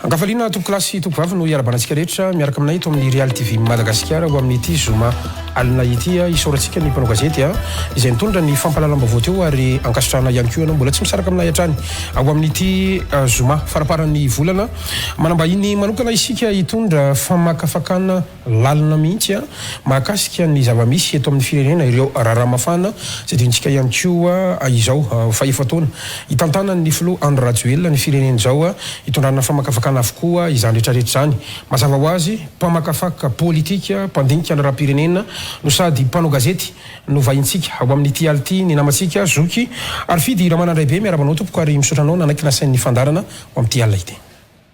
Angafaliana tompo klasy tompo vavy no iarabanantsika rehetra miaraka aminay eto amin'ny Real TV Madagasikara ho amin'ny ity zoma alina ity isaorantsika ny mpanao gazety izay mitondra ny fampahalalam-baovao teo ary ankasitrahana ihany koa ianao mbola tsy misaraka aminay hatrany ao amin'ity zoma faraparan'ny volana manambahiny manokana isika hitondra famakafakana lalina mihitsy mahakasika ny zava-misy eto amin'ny firenena ireo raharamafana izay dintsika ihany koa izao fahefa-taona hitantana ny filoha Andry Rajoelina ny firenena izao hitondrana famakafakana avokoa izany rehetrarehetra zany mazava ho azy mpamakafaka politika mpandinika ny raha-pirenena no sady mpanao gazety no vahintsika ao amin'ity ality ny namantsika zoky ary fidy ramanandraibe miarabanao tompoko ary misotranao nanaiky nasain'ny fandarana ao amin'ity alina ity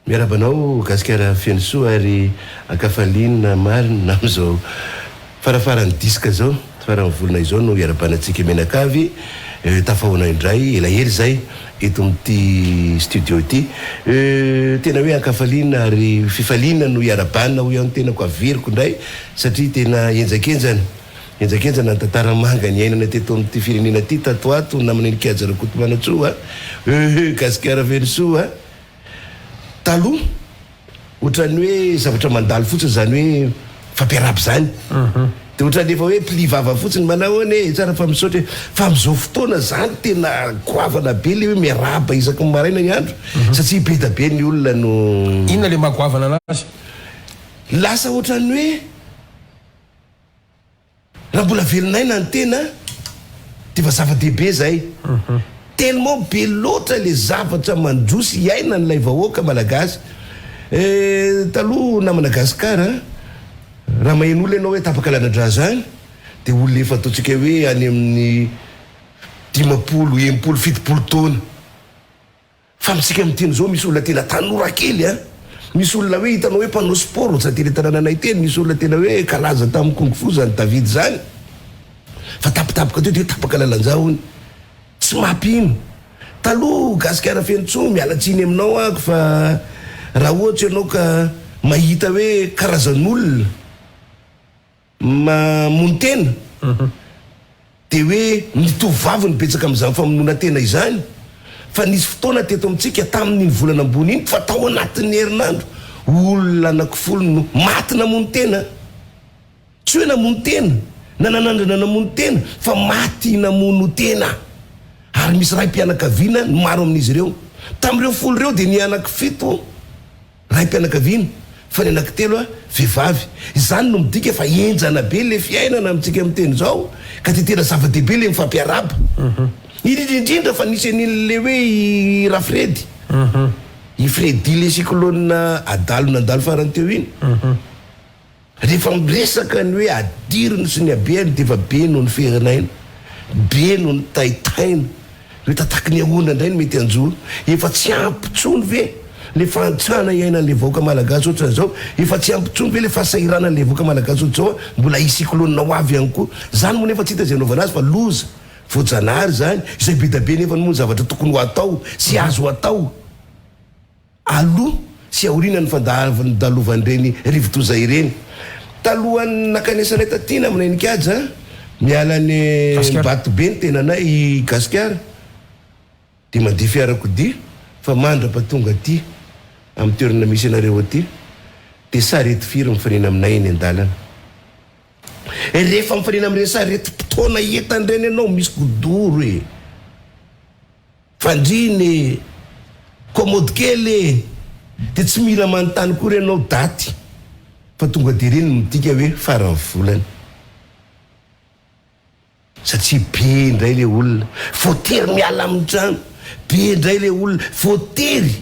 miarabanao gasikara fiansoa ary akafalinina marina am'izao farafarany diska zao farany volana izao no iarabanantsika menakavy tafahona indray elahery zay eto amin'ity studio ity tena hoe ankafaliana ary fifaliana no iarabanina ho ihany tena ko averiko indray satria tena enjakenjana ny tantara manga ny ainana teto amin'ity firenena ty tatoato namana nikajarakotomanatsoa gasikara fiansoa taloha ohatrany hoe zavatra mandalo fotsiny zany hoe fampiarapy zany de ohatrany efa hoe mpilivava fotsiny manao ane tsara fa misaotra fa am'izao fotoana zany tena goavana be le hoe miaraba isaky ny maraina ny andro satria be da be ny olona no inona le mahagoavana anazy lasa ohatrany hoe raha mbola velinaina ny tena de fa zava-dehibe zay tellement be loatra le zavatra mandrosy iaina n'ilay vahoaka malagasy taloha na Madagasikara raha maheno olona ianao hoe tapakalanadra zany de olona efa ataontsika hoe any amin'ny 50-70 taona fa misika miteny zao misy olona tena tanora kely misy olona hoe hitanao hoe mpanao sport sa tena tanànanay teny misy olona tena hoe kalaza tamin'ny kung-fu zany David zany fa tapitapika teo de tapakalalanjahony tsy mampino taloha gasikara fiantso mialatsiny aminao ako fa raha ohatsy ianao ka mahita hoe karazan'olona mamono tena de hoe mitovavy ny betsaka amin'izany famonoana tena izany fa nisy fotoana teto amintsika tamin'iny volana ambony iny fa tao anatin'ny herinandro olona anankifolo no maty namono tena tsy hoe namono tena na nanandrana namono tena fa maty namono tena ary misy ray mpianakaviana maro amin'izy ireo tamin'ireo folo ireo de ny anankifito ray mpianakaviana fa ny anankitelo vehivavy izany no midika fa enjana be le fiainana amintsika miteny zao ka tetena zava-dehibe le mifampiaraba indrindrindrindra fa nisy an'ile hoe i Rafredy i Fredy le siklôna adalo nandalo farany teo iny rehefa miresaka ny hoe adiriny sy ny abeany de fa be no ny fehinaina be no ny taitaina hoe tataky ny ahona indray no mety anjoa efa tsy ampitsony ve le fantsana iaina le vahoaka malagasy ohatran' zao efa tsy ampitsony ve le fahasairana le vahoaka malagasy ohatr' zao mbola isiklônina ho avy ihany koa zany moa nefa tsy hita zay anaovana azy fa loza voajanahary zany izay be da be nefa moa zavatra tokony ho atao sy azo atao aloha sy aorina ny fandalovan'ireny rivotoza ireny talohan'ny nakanesanay tatina aminay nikaja miala ny bato be ny tenanay i Gasikara de mandeha fiarakodia fa mandra-patonga aty amin'ny toerana misy anareo aty de sarety firy mifanena aminay eny an-dalana rehefa mifanena amin'ireny sarety mpitaona entan'ireny ianao misy godoro fandriny komody kely de tsy mila manontany koa ianao daty fa tonga de reny midika hoe farany volana satria be indray le olona voatery miala amin'ny trano be indray le olona voatery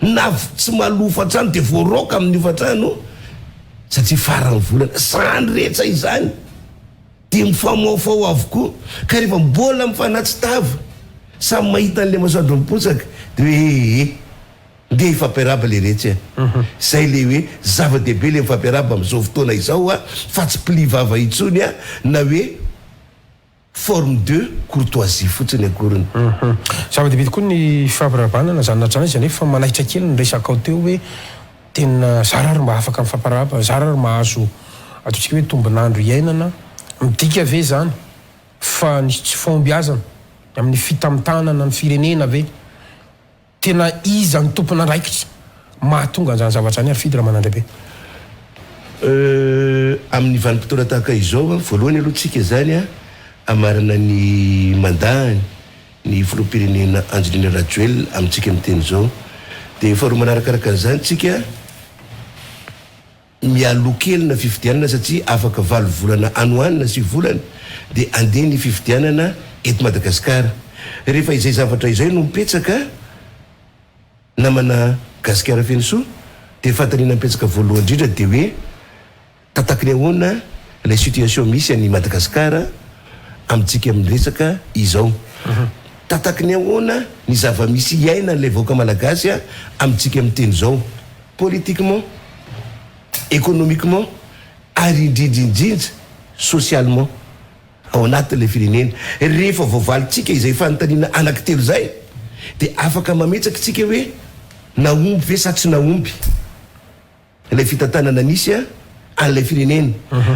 na tsy malofa trano de voaroka amin'ny ofatrano satria farany volana zany rehetra izany de mifamaofao avokoa ka rehefa mbola mifanatsy tava samy mahita an'le masoandro mipotsaka de hoe nde ifampiaraba le rehetra zay le hoe zava-dehibe le mifampiaraba am'izao fotoana izao fa tsy mpilivava itsony na hoe forme de courtoisie fotsiny akoriny zava-dehibe tokoa ny fampirabanana zany natrana izy nefa manaitra kely ny resaka ao teo hoe tena zarary mba afaka mifamparaba zarary mahazo ataontsika hoe tombonandro iainana midika ve zany fa nisy tsy fombiazana amin'ny fitamintanana ny firenena ve tena iza ny tompona andraikitra mahatonga an'izany zavatra any ary fidy raha manandrabe? Amin'ny vanim-potoana tahaka izao voalohany aloha tsika zany amarana ny mandany ny filoham-pirenena Angelina Rajoelina amintsika miteny zao. Dia faharoa manarakaraka an'izany tsika mialokelina fifidianana satria afaka 8 volana anoanina 9 volana dia andeha ny fifidianana eto Madagasikara. Rehefa izay zavatra izay no mipetsaka namana gasikara feno soa dia fatanina mipetsaka voalohany indrindra dia hoe tatakiny ahoana ilay situation misy any Madagasikara amintsika miresaka izao. Tatakiny ahoana ny zava-misy iaina ilay vahoaka malagasy amintsika miteny zao, politiquement, économiquement ary indrindrindrindra socialement ao anatin'ilay firenena. Rehefa voavalitsika izay fanontaniana anankitelo zay dia afaka mametsaka tsika hoe naomby ve sa tsy naomby ilay fitantanana nisy an'ilay firenena.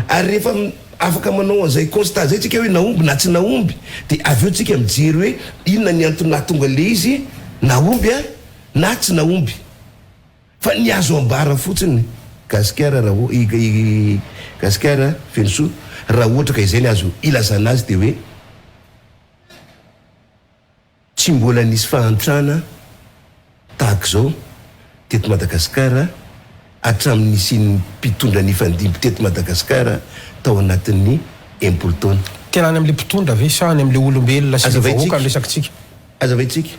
Ary rehefa afaka manao an'izay constat zay tsika hoe naomby na tsy naomby dia avy eo tsika mijery hoe inona ny antony nahatonga le izy naomby na tsy naomby. Fa ny azo ambara fotsiny gasikara gasikara feno soa raha ohatra ka izay ny azo ilazana azy dia hoe tsy mbola nisy fahantrana tahaka zao teto Madagasikara hatramin'ny nisy mpitondra ny fandimby teto Madagasikara tao anatin'ny 1 taona. Tena any amin'le mpitondra ve sa any amin'le olombelona sy vahoaka ny resakitsika? Azavaitsika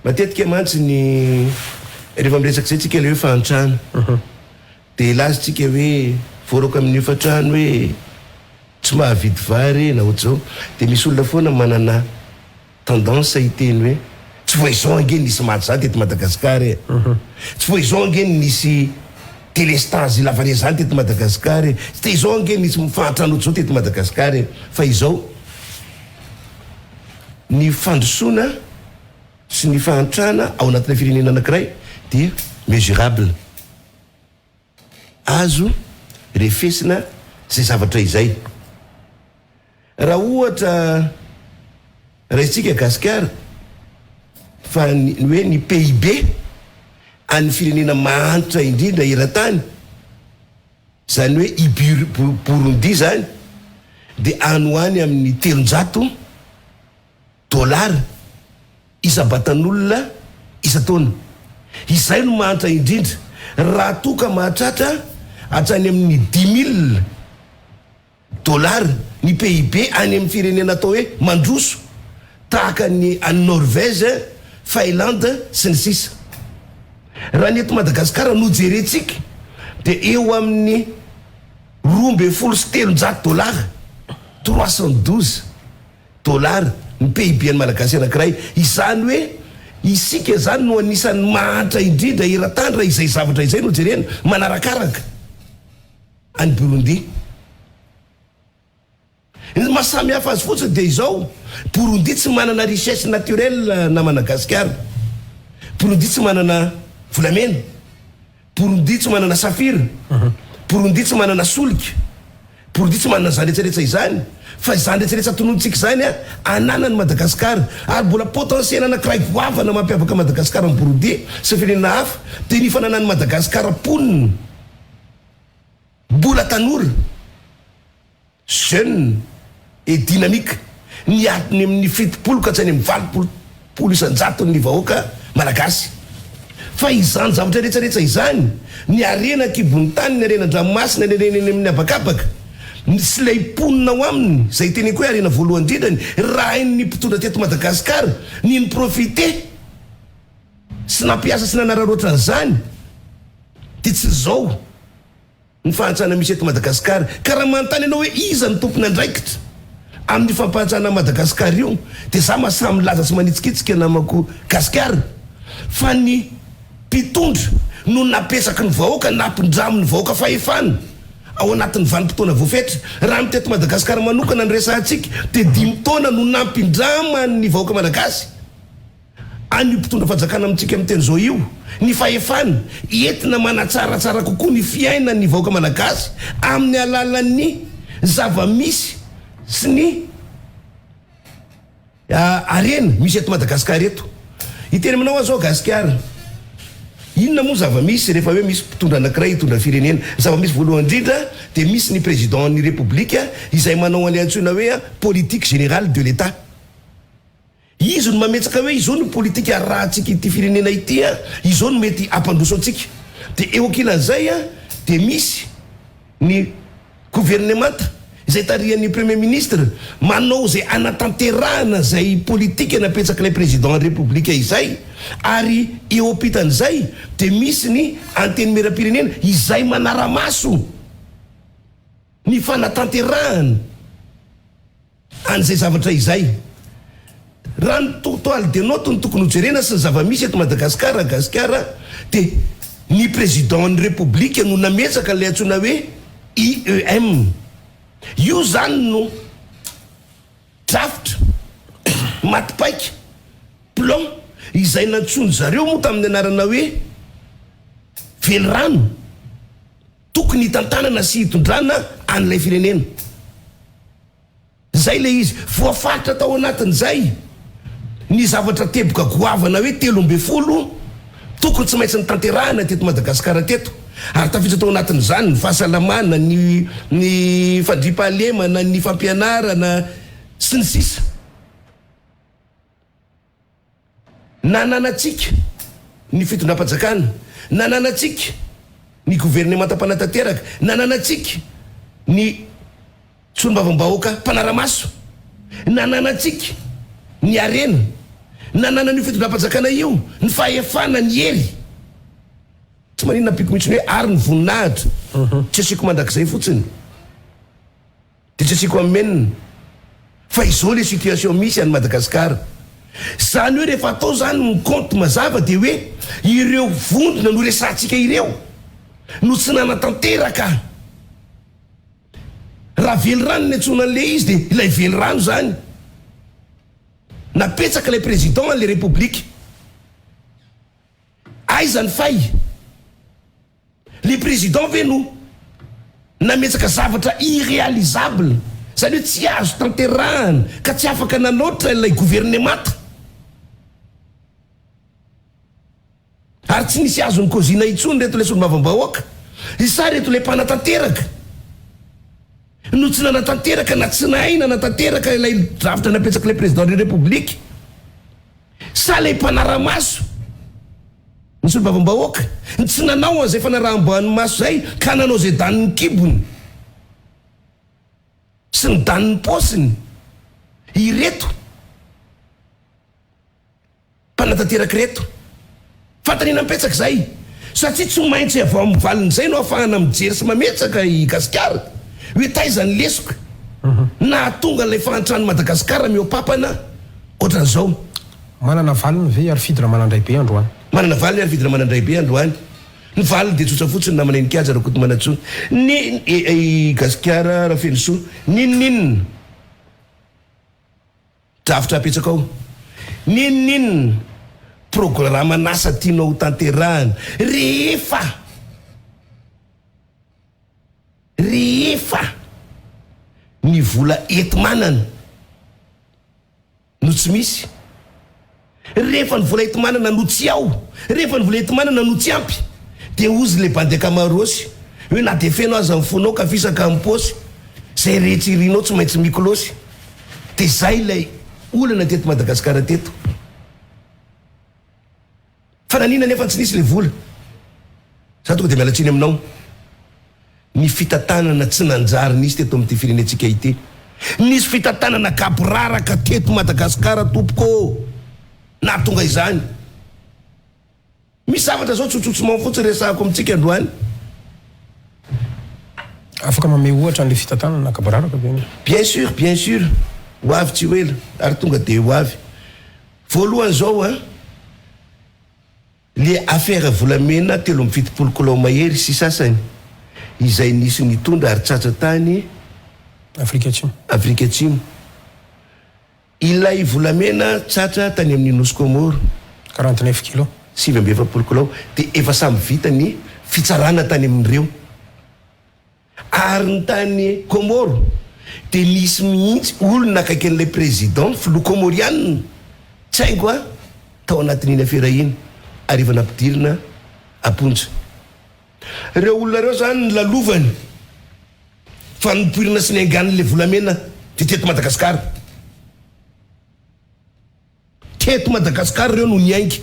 matetika mantsy ny rehefa miresaka zay tsika le hoe fahantrana dia lazitsika hoe voaraka amin'ny efatrano hoe tsy mahavidy vary na ohatr' zao dia misy olona foana manana tendance hiteny hoe tsy voizao ange nisy maty zany teto Madagasikara tsy voizao ange nisy délestage lavare zany teto Madagasikara tsy izao ange nisy mifahantrano ohatr' zao teto Madagasikara. Fa izao ny fandrosoana sy ny fahantrana ao anatin'ny firenena anankiray dia mesurable, azo refesina zay zavatra izay. Raha ohatra raisitsika gasikara fa hoe ny PIB any firenena mahantra indrindra eran-tany zany hoe i Burundi zany dia anoany amin'ny $300 isa-batan'olona isa-taona. Izay no mahantra indrindra. Raha toka mahatratra hatrany amin'ny $10,000 ny PIB any amin'ny firenena atao hoe mandroso tahaka ny any Norvège, Finlande sy ny sisa. Raha ny eto Madagasikara no jerentsika dia eo amin'ny $2,700 $312 ny PIB any malagasy anankiray. Izany hoe isika zany no anisan'ny mahantra indrindra eran-tany raha izay zavatra izay no jerena manarakaraka any Burundi. Mahasamy hafa azy fotsiny dia izao Burundi tsy manana richesse naturelle na Madagasikara. Burundi tsy manana volamena, Burundi tsy manana safira, Burundi tsy manana solika, Burundi tsy manana zany rehetrarehetra izany. Fa izany rehetrarehetra tonontsika zany ananany Madagasikara ary mbola potentiel anankiray goavana mampiavaka Madagasikara amin'ny Burundi sy firenena hafa dia ny fananany Madagasikara ponina mbola tanora jeune et dynamique ny atiny amin'ny 70 ka hatrany amin'ny 80 isan-jato ny vahoaka malagasy. Fa izany zavatra rehetrarehetra izany ny arena kibony tany, ny arena dranomasina, ny arena amin'ny abakabaka sy lay ponina ao aminy zay teneko hoe arena voalohany indrindrany raha ny mpitondra teto Madagasikara ny profite sy nampiasa sy nanararoatra an'izany dia tsy zao ny fahantrana misy eto Madagasikara. Ka raha manontany ianao hoe iza ny tompony andraikitra amin'ny fampantrana Madagasikara io dia za masamy laza sy manitsikitsika namako gasikara fa ny mpitondra no napesaky ny vahoaka nampindramo ny vahoaka fahefana ao anatin'ny vanim-potoana voafetra. Raha ny teto Madagasikara manokana ny resantsika dia 5 taona no nampindrama ny vahoaka malagasy any mpitondra fanjakana amintsika amin'teny zao io ny fahefana entina manatsaratsara kokoa ny fiaina ny vahoaka malagasy amin'ny alalan'ny zava-misy sy ny arena misy eto Madagasikara eto. Iteny aminao azao gasikara inona moa zava-misy rehefa hoe misy mpitondra anankiray hitondra firenena. Zava-misy voalohany indrindra dia misy ny président ny république izay manao an'ilay antsoina hoe politique générale de l'état. Izy no mametsaka hoe izao no politika arahantsika ity firenena ity izao no mety ampandroso antsika. Dia eo ankilan'izay dia misy ny gouvernemanta izay tarihan'ny premier ministre manao zay anatanterahana zay politika napetsaka ilay président république izay. Ary eo ampitan'izay dia misy ny anteny meram-pirenena izay manara-maso ny fanatanterahana an'izay zavatra izay. Raha ny toile de note ny tokony hojerena sy ny zava-misy eto Madagasikara dia ny président ny république no nametsaka ilay antsoina hoe IEM. Io zany no draft matipaika plan izay nantsony zareo moa tamin'ny anarana hoe velorano tokony hitantanana sy hitondrana an'ilay firenena. Zay le izy voafaritra tao anatin'izay ny zavatra teboka goavana hoe 13 tokony tsy maintsy nitanterahana teto Madagasikara teto. Ary tafiditra tao anatin'izany ny fahasalamana, ny fandriampahalemana, ny fampianarana sy ny sisa. Nananatsika ny fitondram-panjakana, nananatsika ny gouvernement mpanatateraka, nananatsika ny solombavam-bahoaka mpanara-maso, nananatsika ny arena, nanana ny fitondram-panjakana io, ny fahefana ny hery. Tsy maninona piko mihitsy hoe ary ny voninahitra. Tsy asiko mandrakizay fotsiny. Dia tsy asiko amenina. Fa izao le situation misy any Madagasikara. Zany hoe rehefa atao zany ny compte mazava dia hoe ireo vondrona no resantsika ireo no tsy nanatanteraka. Raha velorano ny antsona an'ilay izy dia ilay velorano zany. Napetsaka ilay président an'ilay république. Aizany fay. Le président ve no nametsaka zavatra irréalisable. Zany hoe tsy azo tanterahana ka tsy afaka nanoatra ilay gouvernemanta. Ary tsy nisy azo ny kozina intsony reto ilay solombavam-bahoaka. Isa reto ilay mpanatanteraka no tsy nanatanteraka na tsy nahay nanatanteraka ilay zavatra napetsaka ilay président de république. Sa ilay mpanara-maso ny solombavam-bahoaka tsy nanao an'izay fanaraham-boan'ny maso zay ka nanao zay daniny kibony sy ny daniny posiny. Ireto mpanatanteraka reto fantanina mipetsaka zay satria tsy maintsy avao amin'ny valin'izay no ahafahana mijery sy mametsaka i Gasikara hoe taizany lesoka na tonga ilay fahantrany Madagasikara miopapana ohatran'izao. Manana valiny ve ary fidira manandray be androany? Manana valiny ary fidira manandray be androany. Ny valiny dia tsotra fotsiny namana ny kaja rakoto manantsony ny Gasikara raha fenosoa ninninina drafitra apetsaka ao, ninninina programa nasa tianao tanterahana rehefa ny vola enti-manana no tsy misy, rehefa ny vola enti-manana no tsy ao, rehefa ny vola enti-manana no tsy ampy dia ozy le bande kamarosy hoe na dia fenao aza mifonao ka fisaka amin'ny posy zay rehetra irinao tsy maintsy mikolosy. Dia zay ilay olana teto Madagasikara teto. Fa nanina nefa tsy nisy le vola. Za tonga dia mialatsiny aminao. Ny fitantanana tsy nanjary nisy teto amin'ity firenentsika ity. Nisy fitantanana kaboraraka teto Madagasikara tompoko. Na tonga izany. Misy zavatra zao tsotsotsomao fotsiny resahako amintsika androany. Afaka mamay ohatra an'ilay fitantanana kaboraraka be? Bien sûr, bien sûr. Ho avy tsy ho ela ary tonga dia ho avy. Voalohany zao le affaire volamena 17 kilao mahery sy sasany izay nisy nitondra ary tsatsa tany Afrika Atsimo. Afrika Atsimo. Ilay volamena tsatra tany amin'ny Nosy Comore 49 kilo 770 kilao dia efa samy vita ny fitsarana tany amin'ireo. Ary ny tany Comore dia nisy mihitsy olona akaiky an'ilay président filoha comorianina tsy haingo tao anatin'iny affaire iny. Arriva nampidirina aponja. Ireo olona reo zany lalovany fa nipoirina sy niangan'le volamena teto Madagasikara. Teto Madagasikara reo no niaingy.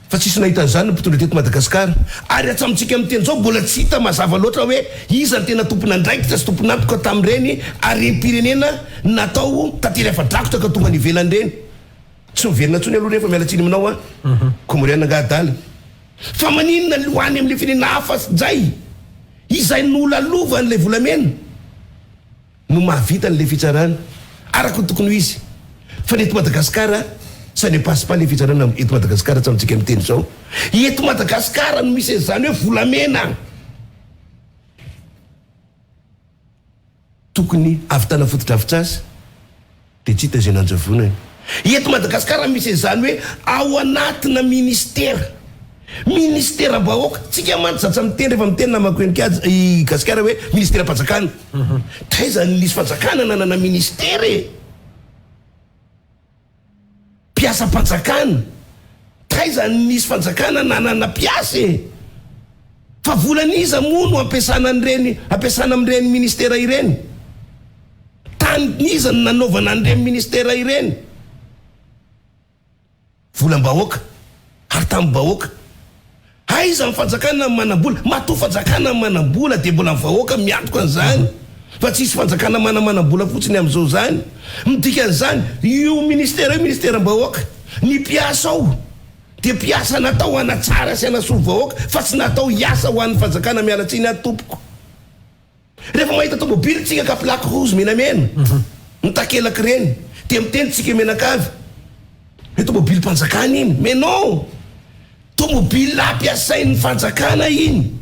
Fa tsisy nahitan'izany mpitondra teto Madagasikara. Ary atsamintsika amin'ny teny zao mbola tsy hita mazava loatra hoe iza ny tena tompona andraikitra sy tompona antoka tamin'ireny harem-pirenena natao tantely afa-drakotra ka tonga nivelany reny. Tsy mivelona ntsony aloha rehefa mialatsiny aminao komoriana ngadala. Fa maninona loany amin'le firenena hafa zay izay nolalovany le volamena no mahavita n'le fitsarana araka tokony ho izy. Fa neto Madagasikara ça ne passe pas les fitsarana eto Madagasikara tsamintsika miteny zao. Eto Madagasikara no misy zany hoe volamena tokony avitana fotodrafitra azy de tsy hita zay nanjavonany. Eto Madagasikara misy zany hoe ao anatina ministera bahoaka. Tsika mantsatsa miteny rehefa miteny namako i Gasikara hoe ministera fanjakana. Taiza nisy fanjakana nanana ministera piasa fanjakana. Taiza nisy fanjakana nanana piasa fa volaniza moa no ampiasana amin'ireny ministera ireny. Taniza no nanaovana an'ireny ministera ireny. Volam-bahoaka ary tamin'ny-bahoaka. Aiza ny fanjakana manam-bola? Matoa fanjakana manam-bola dia mbola ny vahoaka miantoka an'izany. Fa tsisy fanjakana manam-bola fotsiny amin'izao zany. Midika an'izany io ministera-bahoaka ny piasa ao dia piasa natao hanatsara sy hanasolo vahoaka fa tsy natao hiasa ho an'ny fanjakana mialatsiny ady tompoko. Rehefa mahita tomobily tsika ka plaque rouge menamena ny takelaka ireny dia miteny tsika menakavy hoe tomobily mpanjakana iny. Mais non, tomobily ampiasain'ny fanjakana iny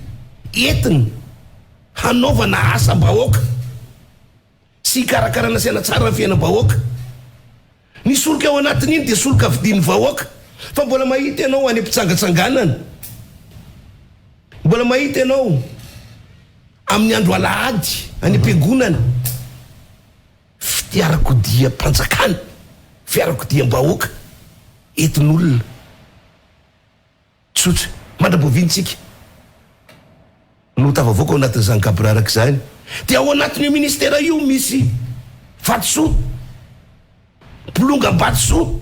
entiny hanaovana asa-bahoaka sy hikarakarana sy hanatsara ny fiainam-bahoaka. Ny soloka ao anatiny iny dia soloka vidian'ny vahoaka. Fa mbola mahita ianao any am-pitsangatsanganana, mbola mahita ianao amin'ny andro alahady any am-piangonana fiarakodia mpanjakana, fiarakodiam-bahoaka entin'olona tsotra mandrabovintsika no tavavoaka ao anatin'izany kabraraka izany. Dia ao anatin'io ministera io misy vatosoa, bolongam-batosoa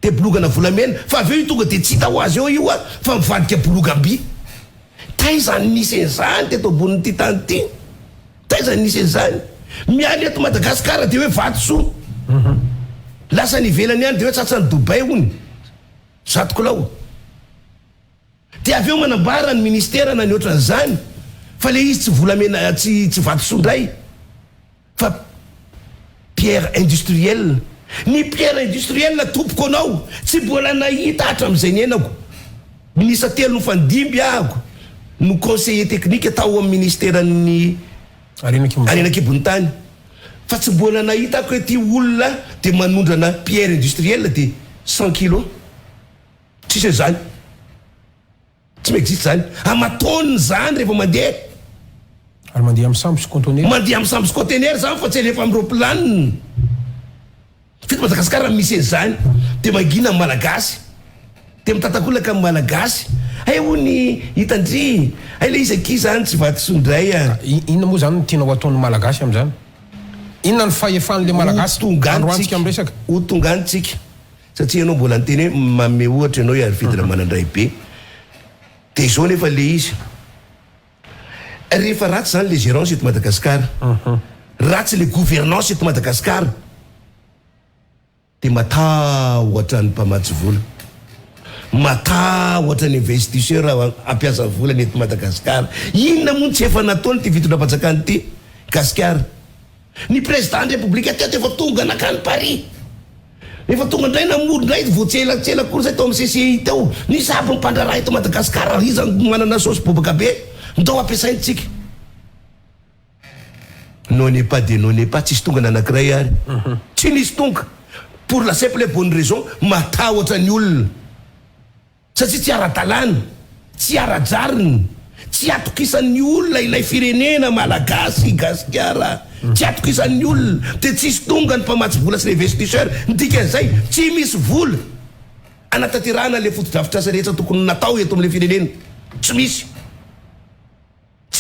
dia bolongana volamena. Fa avy eo tonga dia tsy hita ho azy eo io fa mivadika bolongam-by. Taiza nisy an'izany teto ambonin'ity tany ity? Taiza nisy an'izany? Mialy eto Madagasikara dia hoe vatosoa. Lasa nivelany ihany dia hoe tsatsany Dubai hony zato kilao. Dia avy eo manambara ny ministera na ny ohatran'izany fa le izy tsy volamena, tsy vatosoa indray fa pierre industrielle. Ny pierre industrielle tompoko anao tsy mbola nahita hatramin'izay ny henako. Minisa telo no fandimby ahako no conseiller technique tao amin'ny ministeran'ny Arenankibon'ny tany. Fa tsy mbola nahita ako ety olona dia manondrana pierre industrielle dia 100 kilos. Tsisy zany, tsy m'existe zany. Amatony zany rehefa mandeha. Ary mandeha amin'ny sambo sy conteneur. Mandeha amin'ny sambo sy conteneur zany fa tsy alefa amin'ny roplanina. Fito Madagasikara misy an'izany dia mangina amin'ny malagasy. Dia mitatakolaka amin'ny malagasy. Ay hony hitandry, ay le izy zany tsy vatosoa indray. Inona moa zany tianao ataon'ny malagasy amin'izany? Inona ny fahefan'le malagasy androantsika amin'ny resaka? Ho tongantsika. Satria ianao mbola niteny hoe manome ohatra ianao ary fidina manandray be. Dia izao nefa le izy. Rehefa ratsy zany le gérance eto Madagasikara, ratsy le gouvernance eto Madagasikara, dia matahotra ny mpamatsy vola, matahotra ny investisseur ampiasa vola eto Madagasikara. Inona moa tsy efa nataony ty vitondram-panjakana ty Gasikara? Ny président république teo efa tonga nakany Paris. Efa tonga indray namory indray voatselatsela koa zay tao amin'ny CCI teo. Ny sabo mpandraraha eto Madagasikara iza manana saosy bobaka be ndao ampiasaintsika. Non n'est pas de non n'est pas, tsisy tonga nanankiray ary. Tsy nisy tonga. Pour la simple et bonne raison, matahotra ny olona. Satria tsy ara-dalàna, tsy ara-jariny, tsy atokisan'ny olona ilay firenena malagasy Gasikara. Tsy atokisan'ny olona dia tsisy tonga ny mpamatsy vola sy ny investisseur. Midika an'izay tsy misy vola anatatirana le fotodrafitrasa rehetra tokony natao eto amin'le firenena. Tsy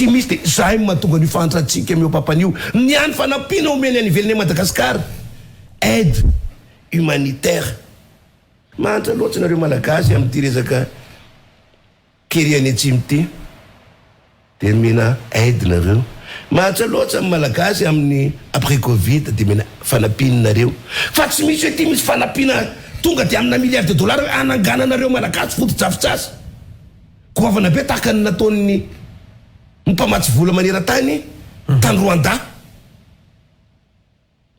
misy de zay mahatonga ny fantratsika meo papanio ny any fanampiana omeny any ivelany Madagasikara aide humanitaire. Mantra loatra nareo malagasy amin'ity resaka keriany atsimo ty de mena aide nareo. Mantra loatra amin'ny malagasy amin'ny après Covid de mena fanampianareo. Fa tsy misy hoe ty misy fanampiana tonga de amina milliard de dollars anangananareo malagasy fotodrafitrasa. Goavana be tahaka ny nataon'ny mpamatsy vola maneran-tany tany Rwanda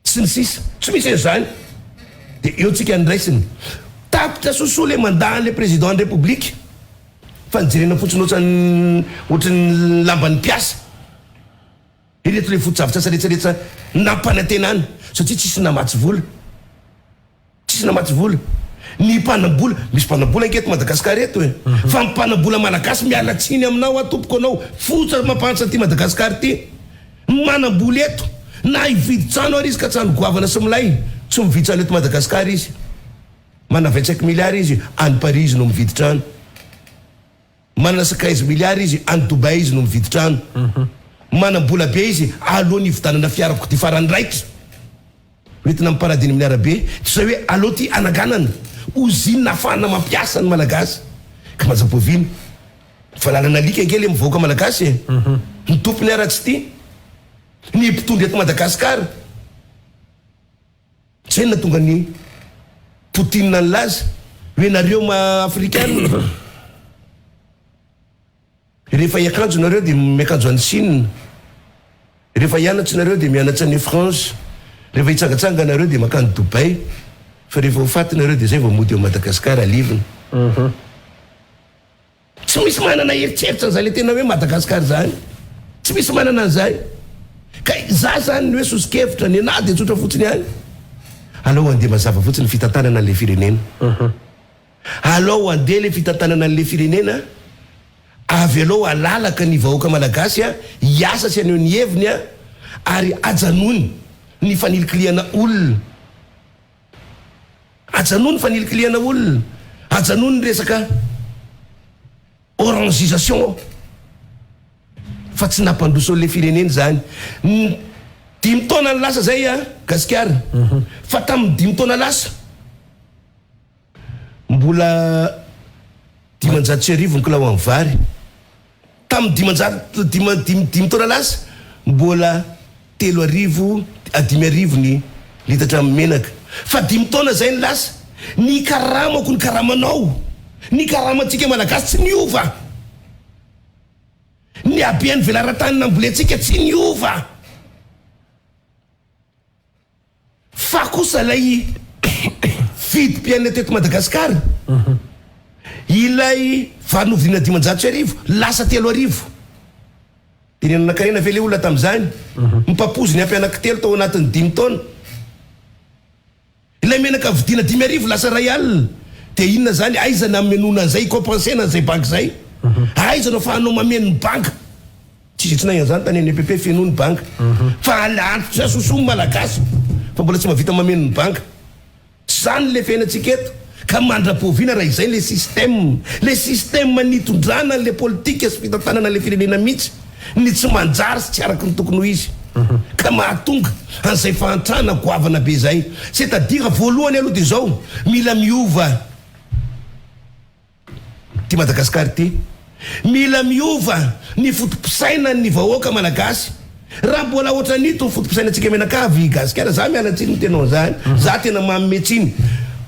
sy ny sisa. Tsy misy zany de eo tsika andraisiny tapitra sosoa le mandahan le président de république fa nijerena fotsiny ohatrany lamban'ny piasa ireto le fotodrafitrasa rehetrarehetra nampanantena any satria tsisy namatsy vola, tsisy namatsy vola. Ny mpanambola, misy mpanambola anketo Madagasikara eto e. Fa mpanambola malagasy miala tsiny aminao atompoko anao fotsy mampantsa ty Madagasikara ty. Manambola eto na hividy trano ary izy ka trano goavana sy milay tsy mividy trano eto Madagasikara izy. Mana 25 milliards izy any Paris no mividy trano. Manana 15 milliards izy any Dubai izy no mividy trano. Manambola be izy aloha ny vidanana fiarako ty farany raiky. Hoentina miparadiny amin'ny arabe tsy zay hoe aloha ty anaganana usine afahana mampiasa ny malagasy ka mazapoviny falalana lika angely mivoaka malagasy e. Ny tompony aratsy ty ny mpitondry eto Madagasikara zay natonga ny Poutine nalaza hoe nareo ma-afrikana rehefa hiakanjo nareo de miakanjo any Chine, rehefa hianatry nareo de mianatra any France, rehefa hitsangatsanga nareo de makany Dubai, fa rehefa hofaty nareo de zay vao mody eo Madagasikara alivina. Tsy misy manana eritseritra an'izay le tena hoe Madagasikara zany, tsy misy manana an'izay. Ka za zany hoe sosikevitra ny anahy de tsotra fotsiny any alao andeha mazava fotsiny fitantanana an'le firenena. Alao andeha le fitantanana an'le firenena avy alao alalaka ny vahoaka malagasy hiasa sy aneo ny heviny ary ajanony ny fanilikiliana olona, ajanony fanilikiliana olona, ajanony resaka orangisation fa tsy nampandroso le firenena zany. 5 taona ny lasa zay gasikara fa tamin'ny 5 taona lasa mbola 500,000 ny kilao amin'ny vary. Tamin'ny 5 taona lasa mbola 3,000 ny litatra amin'ny menaka. Fa 5 taona zay ny lasa ny karamako ny karamanao, ny karamantsika malagasy tsy niova, ny abeany velaran-tany nambolentsika tsy niova. Fa kosa lay vidim-piainana teto Madagasikara ilay vanovina 500,000 lasa 3,000. Tenenana karena ve le olona tamin'izany mipapozy ny ampianaka telo tao anatin'ny 5 taona. Ilay menaka vidina 5,000 lasa 2 alina. De inona zany? Aiza na menona an'izay kompensena an'izay banky zay? Aiza no fahanao mameno ny banka? Tsy zay zany tany any EPP feno ny banka. Fa alantitra sosomy malagasy fa mbola tsy mahavita mameno ny banka. Zany le fiainantsika eto. Ka mandra-poviana raha izay le système nitondrana le politika sy fitantanana le firenena mihitsy ny tsy manjary sy tsy araky ny tokony ho izy. Ka mahatonga an'izay fahantrana goavana be zay. C'est-à-dire voalohany aloha de zao mila miova ty Madagasikara ty, mila miova ny fotopisaina ny vahoaka malagasy. Raha mbola ohatra nito ny fotopisainantsika menakavy gasikara za mialatsiny tenao zany, za tena mametsiny.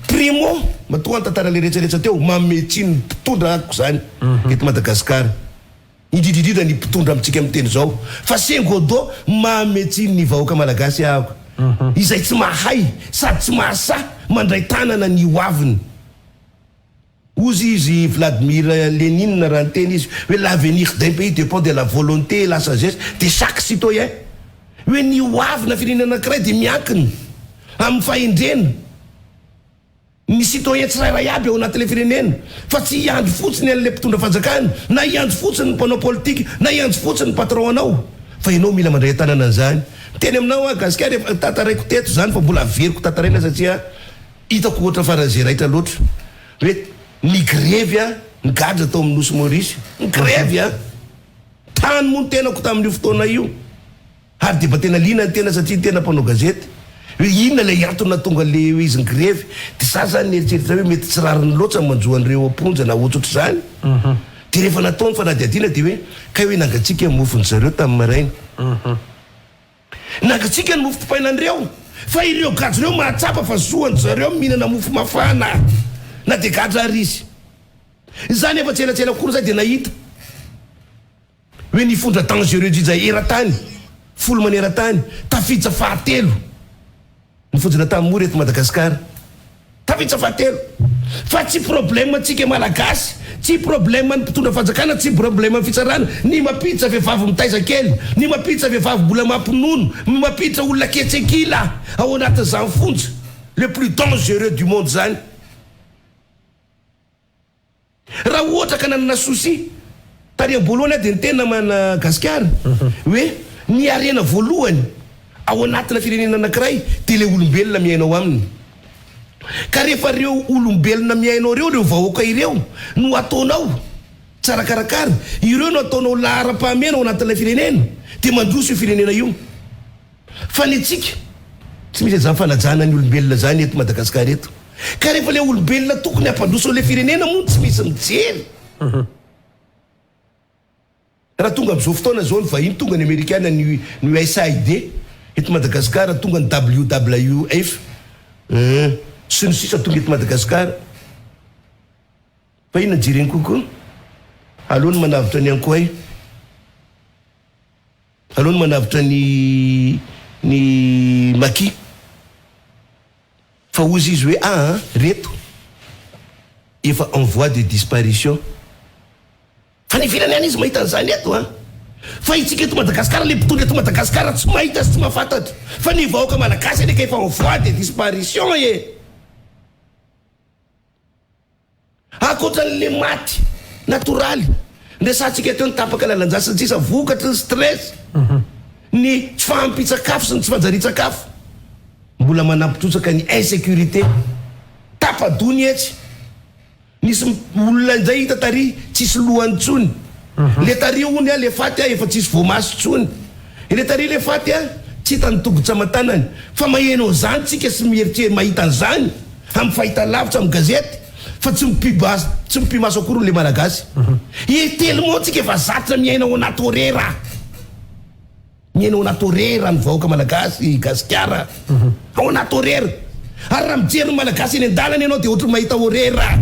Primo matoa ny tantara le rehetrarehetra teo mametsiny mpitondra ako zany eto Madagasikara, indridridrindra ny mpitondra amintsika miteny zao. Fa sengodo mametsiny ny vahoaka malagasy ako izay tsy mahay sady tsy mahasa mandray tanana ny hoaviny. Ozy izy Vladimir Lénine raha nyteny izy hoe l'avenir d'un pays dépend de la volonté et la sagesse de chaque citoyen. Hoe ny hoavina firenena anankiray de miankina amin'ny fahendrena ny citoyen tsirairay aby ao anatin'le firenena, fa tsy hiandry fotsiny an'le mpitondra fanjakana, na hiandry fotsiny ny mpanao politika, na hiandry fotsiny ny patron anao, fa ianao mila mandray tanana an'izany. Teny aminao gasikara tantaraiko teto zany fa mbola averiko tantaraina satria hitako ohatra faran'izay raitra loatra. hoe ny grevy a nigadra tao amin'ny nosy Maurice, ny grevy a tany moa ny tenako tamin'io fotoana io, ary de mba tena lina ny tena satria tena mpanao gazety hoe inona le antony tonga le hoe izy ny grevy, de za zany nieritseritra hoe mety tsy rariny loatra manjoan'ireo amponja na ohatrotra zany. De rehefa nataony fanadiadiana de hoe ka hoe nangatsika mofony zareo tamin'ny maraina, nangatsika ny mofo topainan'ireo, fa ireo gadro reo mahatsapa fa zoany zareo mihinana mofo mafana na de gadra ary izy. Zany efa tselatsela kokoa zay de nahita hoe nifondra dangereux jija eran-tany, folo maneran-tany, tafiditra fahatelo nifonjina tamin'ny moa reto Madagasikara, tafiditra fahatelo. Fa tsy problème antsika malagasy, tsy problème ny mpitondra fanjakana, tsy problème ny fitsarana, ny mampiditra vehivavy mitaiza kely, ny mampiditra vehivavy mbola mampinono, ny mampiditra olona ketsekila ao anatin'izany fonja le plus dangereux du monde zany. Raha ohatra ka nanana souci tary am-boalohany de ny tena Madagasikara hoe ny arena voalohany ao anatina firenena anankiray de le olombelona miainao aminy, ka rehefa reo olombelona miainao reo vahoaka ireo no ataonao tsara karakara, ireo no ataonao lahara-pahamena ao anatin'ilay firenena de mandroso io firenena io. Fa ny antsika tsy misy zany fanajana ny olombelona zany eto Madagasikara eto, ka rehefa le olombelona tokony hampandroso le firenena moa tsy misy mijery. Raha tonga am'izao fotoana zao ny vahiny tonga ny Amerikana ny USAID eto Madagasikara, tonga ny WWF sy ny sisa tonga eto Madagasikara. Fa ina jereny kokoa aloha ny manavitra ny ankoay, aloha ny manavitra ny maki, fa ozy izy hoe reto efa en voie de disparition. Fa ny firenena izy mahita an'izany eto fa itsika eto Madagasikara le mpitondra eto Madagasikara tsy mahita sy tsy mahafantatra fa ny vahoaka malagasy neka efa en voie de disparition akoatran'le maty natoraly nresantsika teo nitapaka lalanjasy satria vokatra ny stress, ny tsy fahampitsakafo sy ny tsy fanjari-tsakafo, mbola manampitrotsaka ny insécurité, tapadony etsy. Nisy olona nzay hita tary tsisy lohany tsony, le tary ony le faty efa tsisy voamaso tsony, le tary le faty tsy hitany tongotra aman-tanany, fa mahenao zany tsika sy mieritrery mahita an'izany amin'ny fahita lavitra amin'ny gazety, fa tsy mipimaso akory le malagasy. Tellement tsika efa zatra miainao anaty horera, miainao anaty horera ny vahoaka malagasy Gasikara, ao anaty horera. Ary raha mijery ny malagasy eny an-dalana ianao de ohatry mahita horera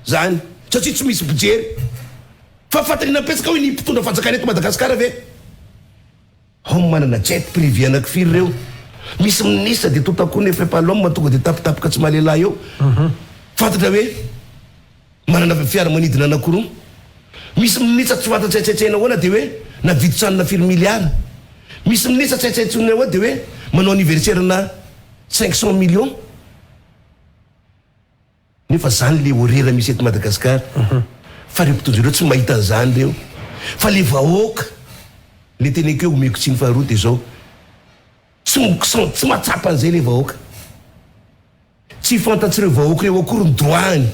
zany, satria tsy misy mpijery. Fa fantany nampesaka hoe ny mpitondra fanjakana eto Madagasikara ve ao manana jet privé anankifiry reo, misy ministre de tout à coup nefa paloma tonga de tapitapoka tsy mahalehilahy eo. Fantatra hoe manana fiaramanidina anankiroa, misy ministre tsy fanta tsaitsaitsaina ahoana de hoe navidy tranona firy miliara, misy ministre tsaitsaitsona ahoa de hoe manao anniversaire na 500 millions. Nefa zany le horera misy eto Madagasikara, fa reo mpitondra reo tsy mahita an'izany reo, fa le vahoaka le teneko eo omeko tsy ny faharoa de zao tsy mahatsapa an'izay le vahoaka, tsy fantatsy reo vahoaka reo akory ny droany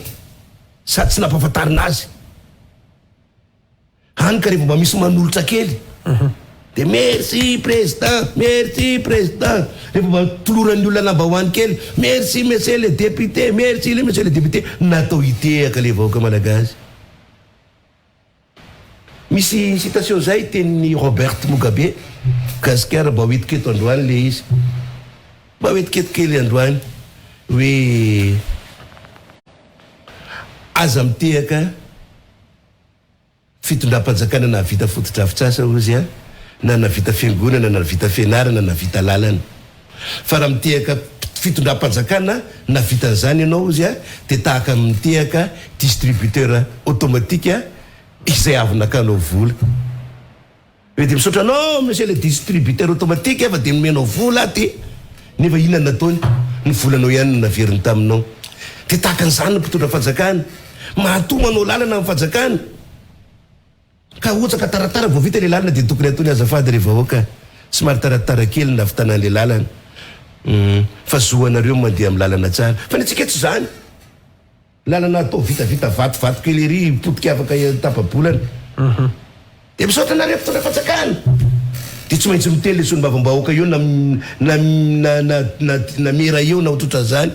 sady tsy nampahafantarina azy. Hany ka rehefa mba misy manolotra kely de merci président, merci président, rehefa mba toloran'ny olona lambahoany kely merci monsieur le député, merci le monsieur le député, natao hitehaka le vahoaka malagasy. Misy citation zay tenin'ny Robert Mugabe Gasikara mba hoetiketo androany le izy, mba hoetiketo kely androany hoe aza mitehaka fitondram-panjakana na vita fotodrafitrasa ozy na navita fiangonana na navita fianarana na navita lalana, fa raha mitehaka fitondram-panjakana na vita an'izany ianao ozy de tahaka mitehaka distributeur automatique izay avy nakanao vola. Hoe de misaotra anao monsieur le distributeur automatique efa de nomenao vola ty, nefa inona nataony ny volanao ihany naveriny taminao. De tahaka an'izany ny mpitondra fanjakana, mahatomanao lalana amin'ny fanjakana, ka ohatsaka taratara vao vita le lalana de tokony ataony azafady re vahoaka somary taratara kely navitanan'le lalana, fa zoanareo mandeha amin'ny lalana tsara. Fa ny antsika tsy zany, lalana atao vitavita vatovato kely ery potika afaka tapabolana de misaotra nareo mpitondra fanjakana de tsy maintsy mitely le sonobavambahoaka eo na mera eo na ototra zany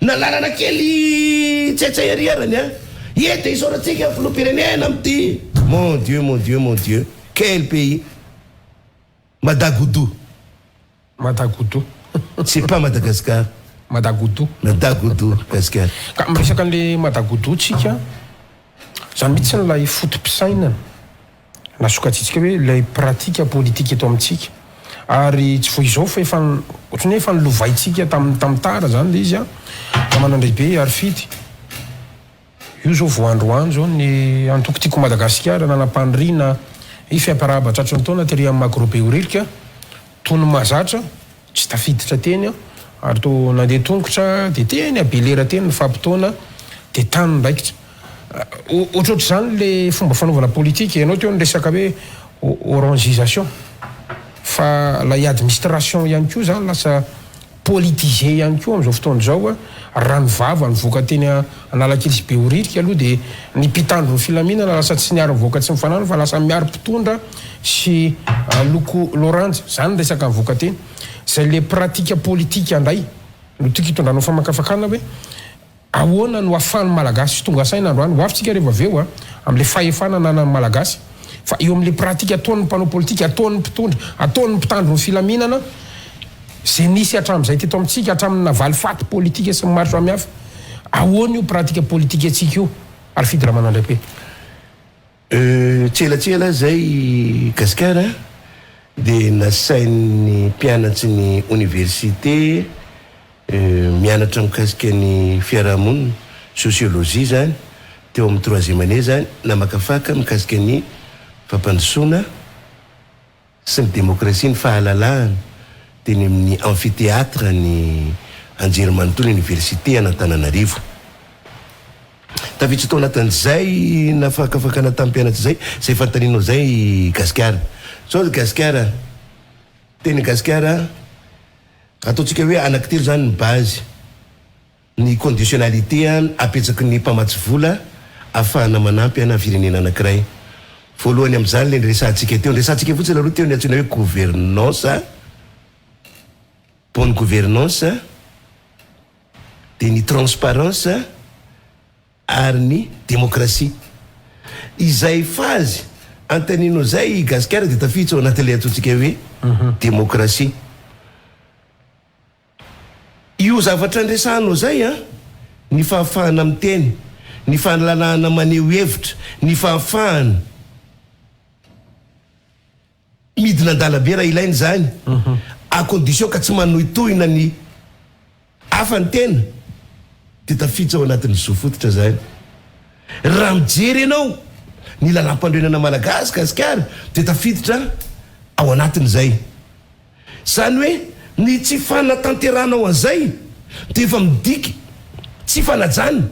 na lalana kely tsaitsay ariarany a de isaoratsika filoam-pirenena amity mon dieu quel pays Madagoudou c'est pas Madagascar Madagoudou Gascar ka miresaka an'le Madagoudou tsika zany mihitsy nylay fotom-pisainana na sokatsitsika hoe lay pratika politika eto amintsika ary tsy vo izao fa ohatrany hoe efa nilovaitsika tam tara zany le izy a fa manandray be ary fidy io zao voandroany zao ny antokotiko Madagasikara nanam-pandriana fiamparaba tratran'ny taona tery amin'ny magrobe oririka tony mazatra tsy tafiditra teny ary to nandeha tongotra de teny abelera teny ny fampitaona de tany ndraikitra ohatrohatry zany le fomba fanaovana politika ianao teo nyresaka hoe orangisation fa lay administration ihany koa zany lasa politisé ihany koa am'izao fotoana zao rano vava nivoaka teny Analakely be oririka aloha de ny mpitandro ny filaminana lasa tsy niary nivoaka tsy mifanano fa lasa miary mpitondra sy loko loranja zany resaka nivoaka teny zay le pratika politika andray no tiako hitondranao famakafakana hoe ahoana no ahafahan'ny malagasy tonga saina androany hoavitsika rehefa aveo am'le fahefana nanan'ny malagasy fa eo am'le pratika ataon'ny mpanao politika ataon'ny mpitondra ataon'ny mpitandro ny filaminana zay nisy hatramin'izay teto amintsika hatramin'ny navaly faty politika sy maro samihafa ahoana io pratika politika atsika io ary fidy raha manandram-pe tselatsela zay Gascar de nasain'ny mpianatsy ny université mianatra mikasika ny fiarahamonina sociologie zany teo amin'ny 3e année zany na makafaka mikasika ny fampandrosoana sy ny demokrasia ny fahalalahana teny amin'ny amphithéâtre ny Anjerimanontolo université an'Antananarivo tavitsy tao anatin'izay na fakafakana tamin'ny mpianatsy zay fantaninao zay Gascar so Gascar teny Gascar ataontsika hoe anankitelo zany ny base ny conditionnalité apetsaky ny mpamatsy vola ahafahana manampy ana firenena anankiray voalohany am'izany le resantsika teo resantsika fotsiny aloha teo ny antsoina hoe gouvernance bonne gouvernance de ny transparence ary ny démocratie izay fazy antanino zay Gascar de tafiditsy ao anatin'le ataontsika hoe démocratie io zavatra andresanao zay ny fahafahana miteny ny fahalalahana maneho hevitra ny fahafahana midina andalabe raha ilainy zany à condition ka tsy manohitohina ny hafa ny tena de tafiditsy ao anatin'ny zofototra zany raha mijery ianao ny lalam-pandroenana malagasy Gascar de tafiditra ao anatin'izay zany hoe ny tsy fanatanteranao an'izay de efa midiky tsy fanajany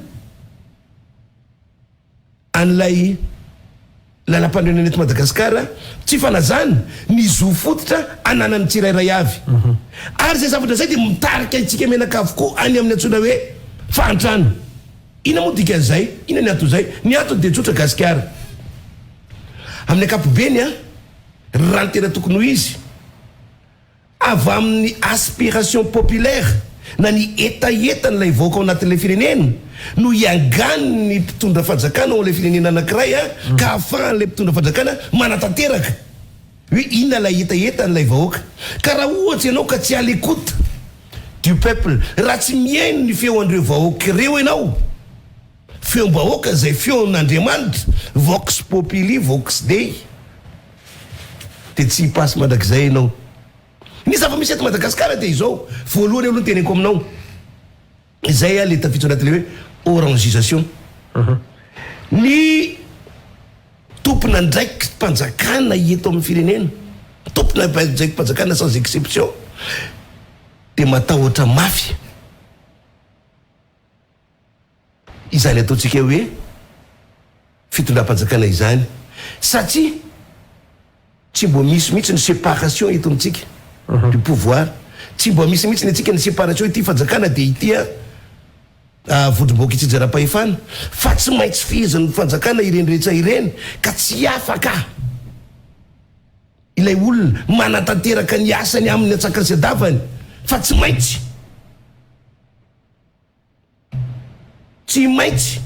an'ilay lalam-pandroenana eto Madagasikara tsy fanajany ny zo fototra ananany tsirairay avy ary zay zavatra zay de mitarika itsika menaka avokoa any amin'ny antsoina hoe fahantrano ina moa dika an'izay ina ny ato zay ny ato de tsotra Gascar amin'ny ankapobeny raha ny tena tokony ho izy avy amin'ny aspiration populaire na ny etaetan'ilay vaoaka ao anatin'ilay firenena no iangany ny mpitondra fanjakana ao an'ilay firenena anankiray ka ahafahan'ilay mpitondra fanjakana manatanteraka hoe inona lay etaetan'ilay vahoaka ka raha ohatsy ianao ka tsy à l'écoute du peuple raha tsy miaino ny feo andreo vahoaka ireo ianao feom-bahoaka zay feon'Andriamanitra vox populi vox dei de tsy pasy mandrakizay ianao ny zava-misy eto Madagasikara de izao voalohany aloha teneko aminao izay le tafiditsy anatin'le hoe orangisation ny tompona ndraiky mpanjakana eto amin'ny firenena tompona ndraiky mpanjakana sans exception de matahotra mafy izany ataontsika hoe fitondram-panjakana izany satria tsy mbo misy mihitsy ny séparation eto amintsika du pouvoir tsy mbo misy mihitsy ny atsika ny séparation ity fanjakana de ity vodrom-boaka itsijara-pahefana fa tsy maintsy fihizan'ny fanjakana ireny rehetra ireny ka tsy afaka ilay olona manatanteraka ny asany amin'ny atsakany sy adavany fa tsy maintsy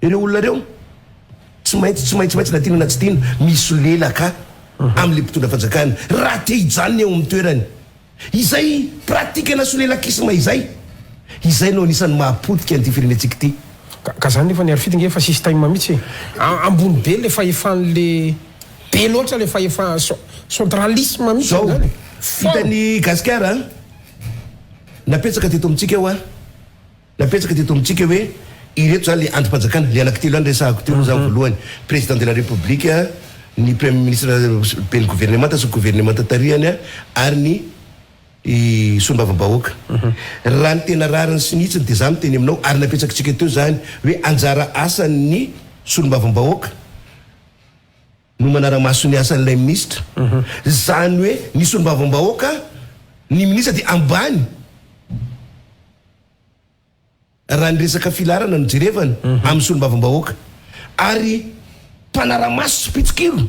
ireo olona reo tsy maintsy na tiana na tsy tiana misy lelaka amin'le mpitondra fanjakana raha te hijanona eo amin'ny toerany izay pratika na solelakisma izay no anisan'ny mahapotika an'ity firenentsika ity ka zany nefa ny arifity nge efa sisy time mihitsy ambony be le fahefan'le be loatra le fahefa centralisme mihitsy zany hitany gasikara napetsaka teto amintsika eo napetsaka teto amintsika hoe ireto zany le androm-panjakana le anankitelo any resahako teo za voalohany président de la république ny premier ministre ben'ny gouvernement sy gouvernement tarihany ary ny solombavam-bahoaka raha ny tena rariny sy nitsiny de za miteny aminao ary napetsakitsika teo zany hoe anjara asan'ny solombavam-bahoaka no manara-maso ny asan'ilay ministre zany hoe ny solombavam-bahoaka ny ministre de ambany raha ny resaka filarana no jerevana amin'ny solombavam-bahoaka ary mpanara-maso sy pitsikilo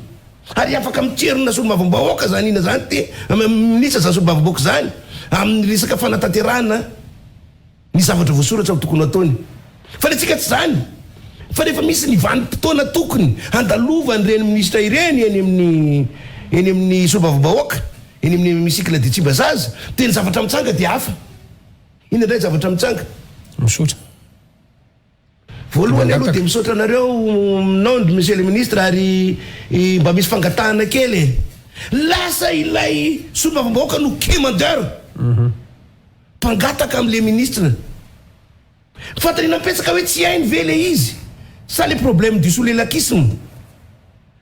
ary afaka miterina solombavam-bahoaka zany ina zany te ministre zany solombavam-bahoaka zany amin'ny resaka fanatanterahana ny zavatra voasoratra tokony ataony fa le tsika tsy zany fa rehefa misy ny vanim-potoana tokony andalovany reny ministra ireny eny amin'ny solombavam-bahoaka eny amin'ny misikla de tsibazaza teny zavatra mitsanga de hafa ina indray zavatra mitsanga misotra voalohany aloha de misaotra anareo minandro monsieur le ministre ary mba misy fangatahana kely lasa ilay solombavam-bahoaka no commandeur mpangataka amin'le ministre fatany napetsaka hoe tsy hainy ve le izy sa le problème du solelakisme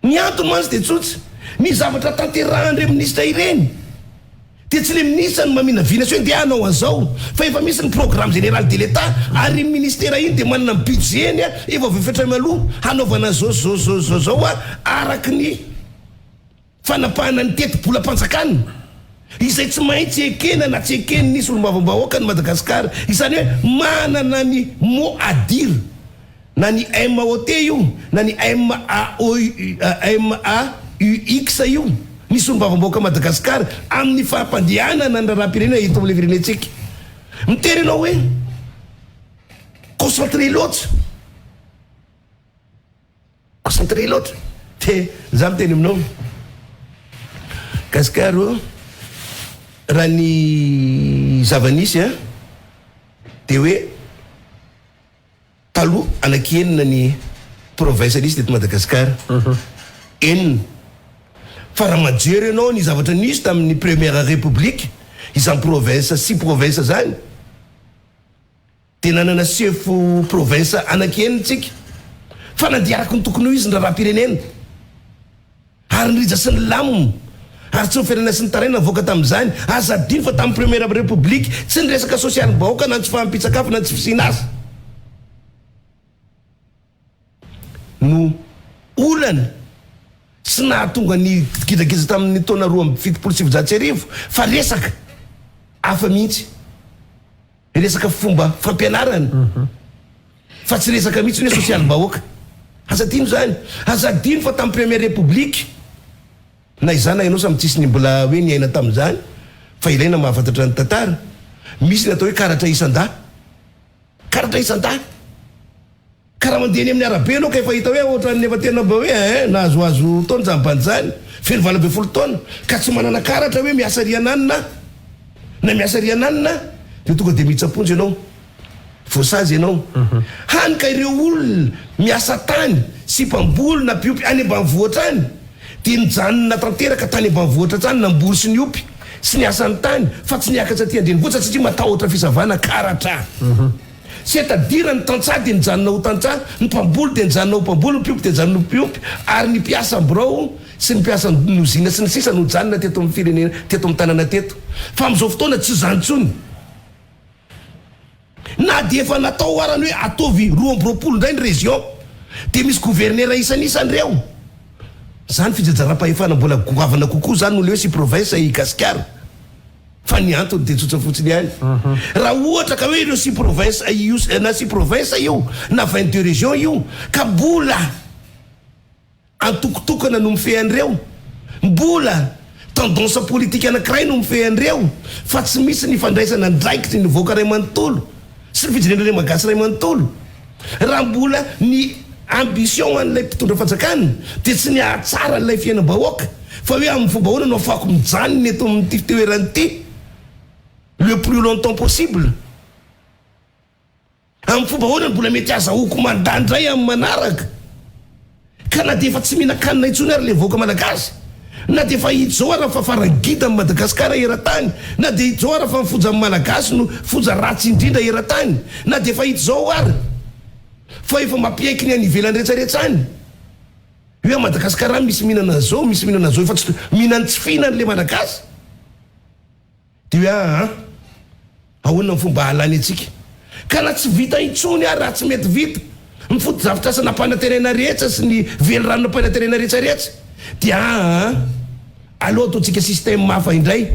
ny antony mantsy de tsotsy ny zavatra tanterahandre ministre ireny de tsy le ministre no mamina vina so de anao an'zao fa efa misy ny programme général de l'état ary ministère iny de manana ny budget-ny efa vefetra maloha hanaovana zao araky ny fanapahana ny teti-bola mpanjakana izay tsy maintsy ekena na tsy ekeny nisy solombavam-bahoaka ny Madagasikara izany hoe manana ny mot à dire na ny MAOT io na ny MAUX io ny solombavam-bahoaka Madagasikara amin'ny fahampandehanana ny raharam-pirenena eto amin'le firenentsika mitery anao hoe concentré loatra te za miteny aminao Gasikara raha ny zavanisy de hoe taloha anakenina ny province nisy teto Madagasikara enina fa raha majery anao ny zavatra nisy tamin'ny première république izany province 6 province zany de nanana sefo province anakenitsika fa nandiaraka ny tokony ho izy ny raharam-pirenena ary nyrija sy ny lamina ary tsy firenena sy ny taraina voaka tamin'izany azadiny fa tamin'ny première république tsy ny resaka social bahoaka na tsy fahampitsakafo na tsy fisina azy no olana sy nahatonga ny gizagiza tamin'ny taona 2.7 fa resaka hafa mihitsy resaka fomba fampianarana fa tsy resaka mihitsy hoe social bahoaka azadino zany azadino fa tamin'ny première république na izany hainao samy tsisy ny mbola hoe ny aina tamin'izany fa ilaina mahafantatra ny tantara misy ny atao hoe karatra isan-da karaha mandeha ny amin'ny arabe anao ka efa hita hoe ohatran'ny efa tena ba hoe nahazoazo taona zambany zany feno 20 taona ka tsy manana karatra hoe miasa riananina na miasa riananina de tonga de mitsaponjy ianao voasazy ianao hanika ireo olona miasa tany sy mpamboly na piopy any ambanivohatra any de nijanona tanteraka tany ambanivohatra tsany namboly sy ny opy sy ny asan'ny tany fa tsy niakatra ty andrenivohitra satria matahotra fisavana karatra c'est-à-dire ny tantsaha de nijanona ho tantsaha ny mpamboly de nijanona ho mpamboly ny piopy de nijanona ho piopy ary ny mpiasa ambrao sy ny mpiasa nozina sy ny sisa no janona teto amin'ny firenena teto amin'ny tanàna teto fa am'izao fotoana tsy zantsony na de efa natao arany hoe ataovy 2 ndray ny région de misy gouverneur isanisan'ireo zany fijajaram-pahefana mbola goavana kokoa zany no le hoe sy province i Gasikara fa ny antony de tsotsa fotsiny ihany raha ohatra ka hoe ireo si province na si province io na 22 région io ka mbola antokotokana no mifehy an'ireo mbola tendance politique anankiray no mifehy an'ireo fa tsy misy ny fandraisana ndraikitry ny voaka ray manontolo sy ny fijerena ray magasy ray manontolo raha mbola ny ambition an'ilay mpitondra fanjakana de tsy ny ahatsara an'ilay fiainam-bahoaka fa hoe amin'ny fomba ahoana no afako mijanony eto amin'ity toerany ity le plus longtemps possible amin'ny fomba ahoana mbola mety azahoako mandandray amin'ny manaraka ka na de efa tsy mihina-kanina intsony ary le voaka malagasy na de efa hijao ara fa faragida amin'ny Madagasikara eran-tany na de hijao ara fa mifoja amin'ny malagasy no foja ratsy indrindra eran-tany na de efa hijao ara fa efa mampiaiky ny any ivelany rehetrarehetra any hoe a Madagasikara misy mihinana zao misy mihinana zao efa tsy mihinany tsy fihinany le malagasy de hoe ahoana ny fomba halany atsika ka na tsy vita intsony ary raha tsy mety vita mifoto zavatra asa nampanantenena rehetra sy ny velo rano nampanantenena rehetrarehetra dia aloha ataotsika système mafa indray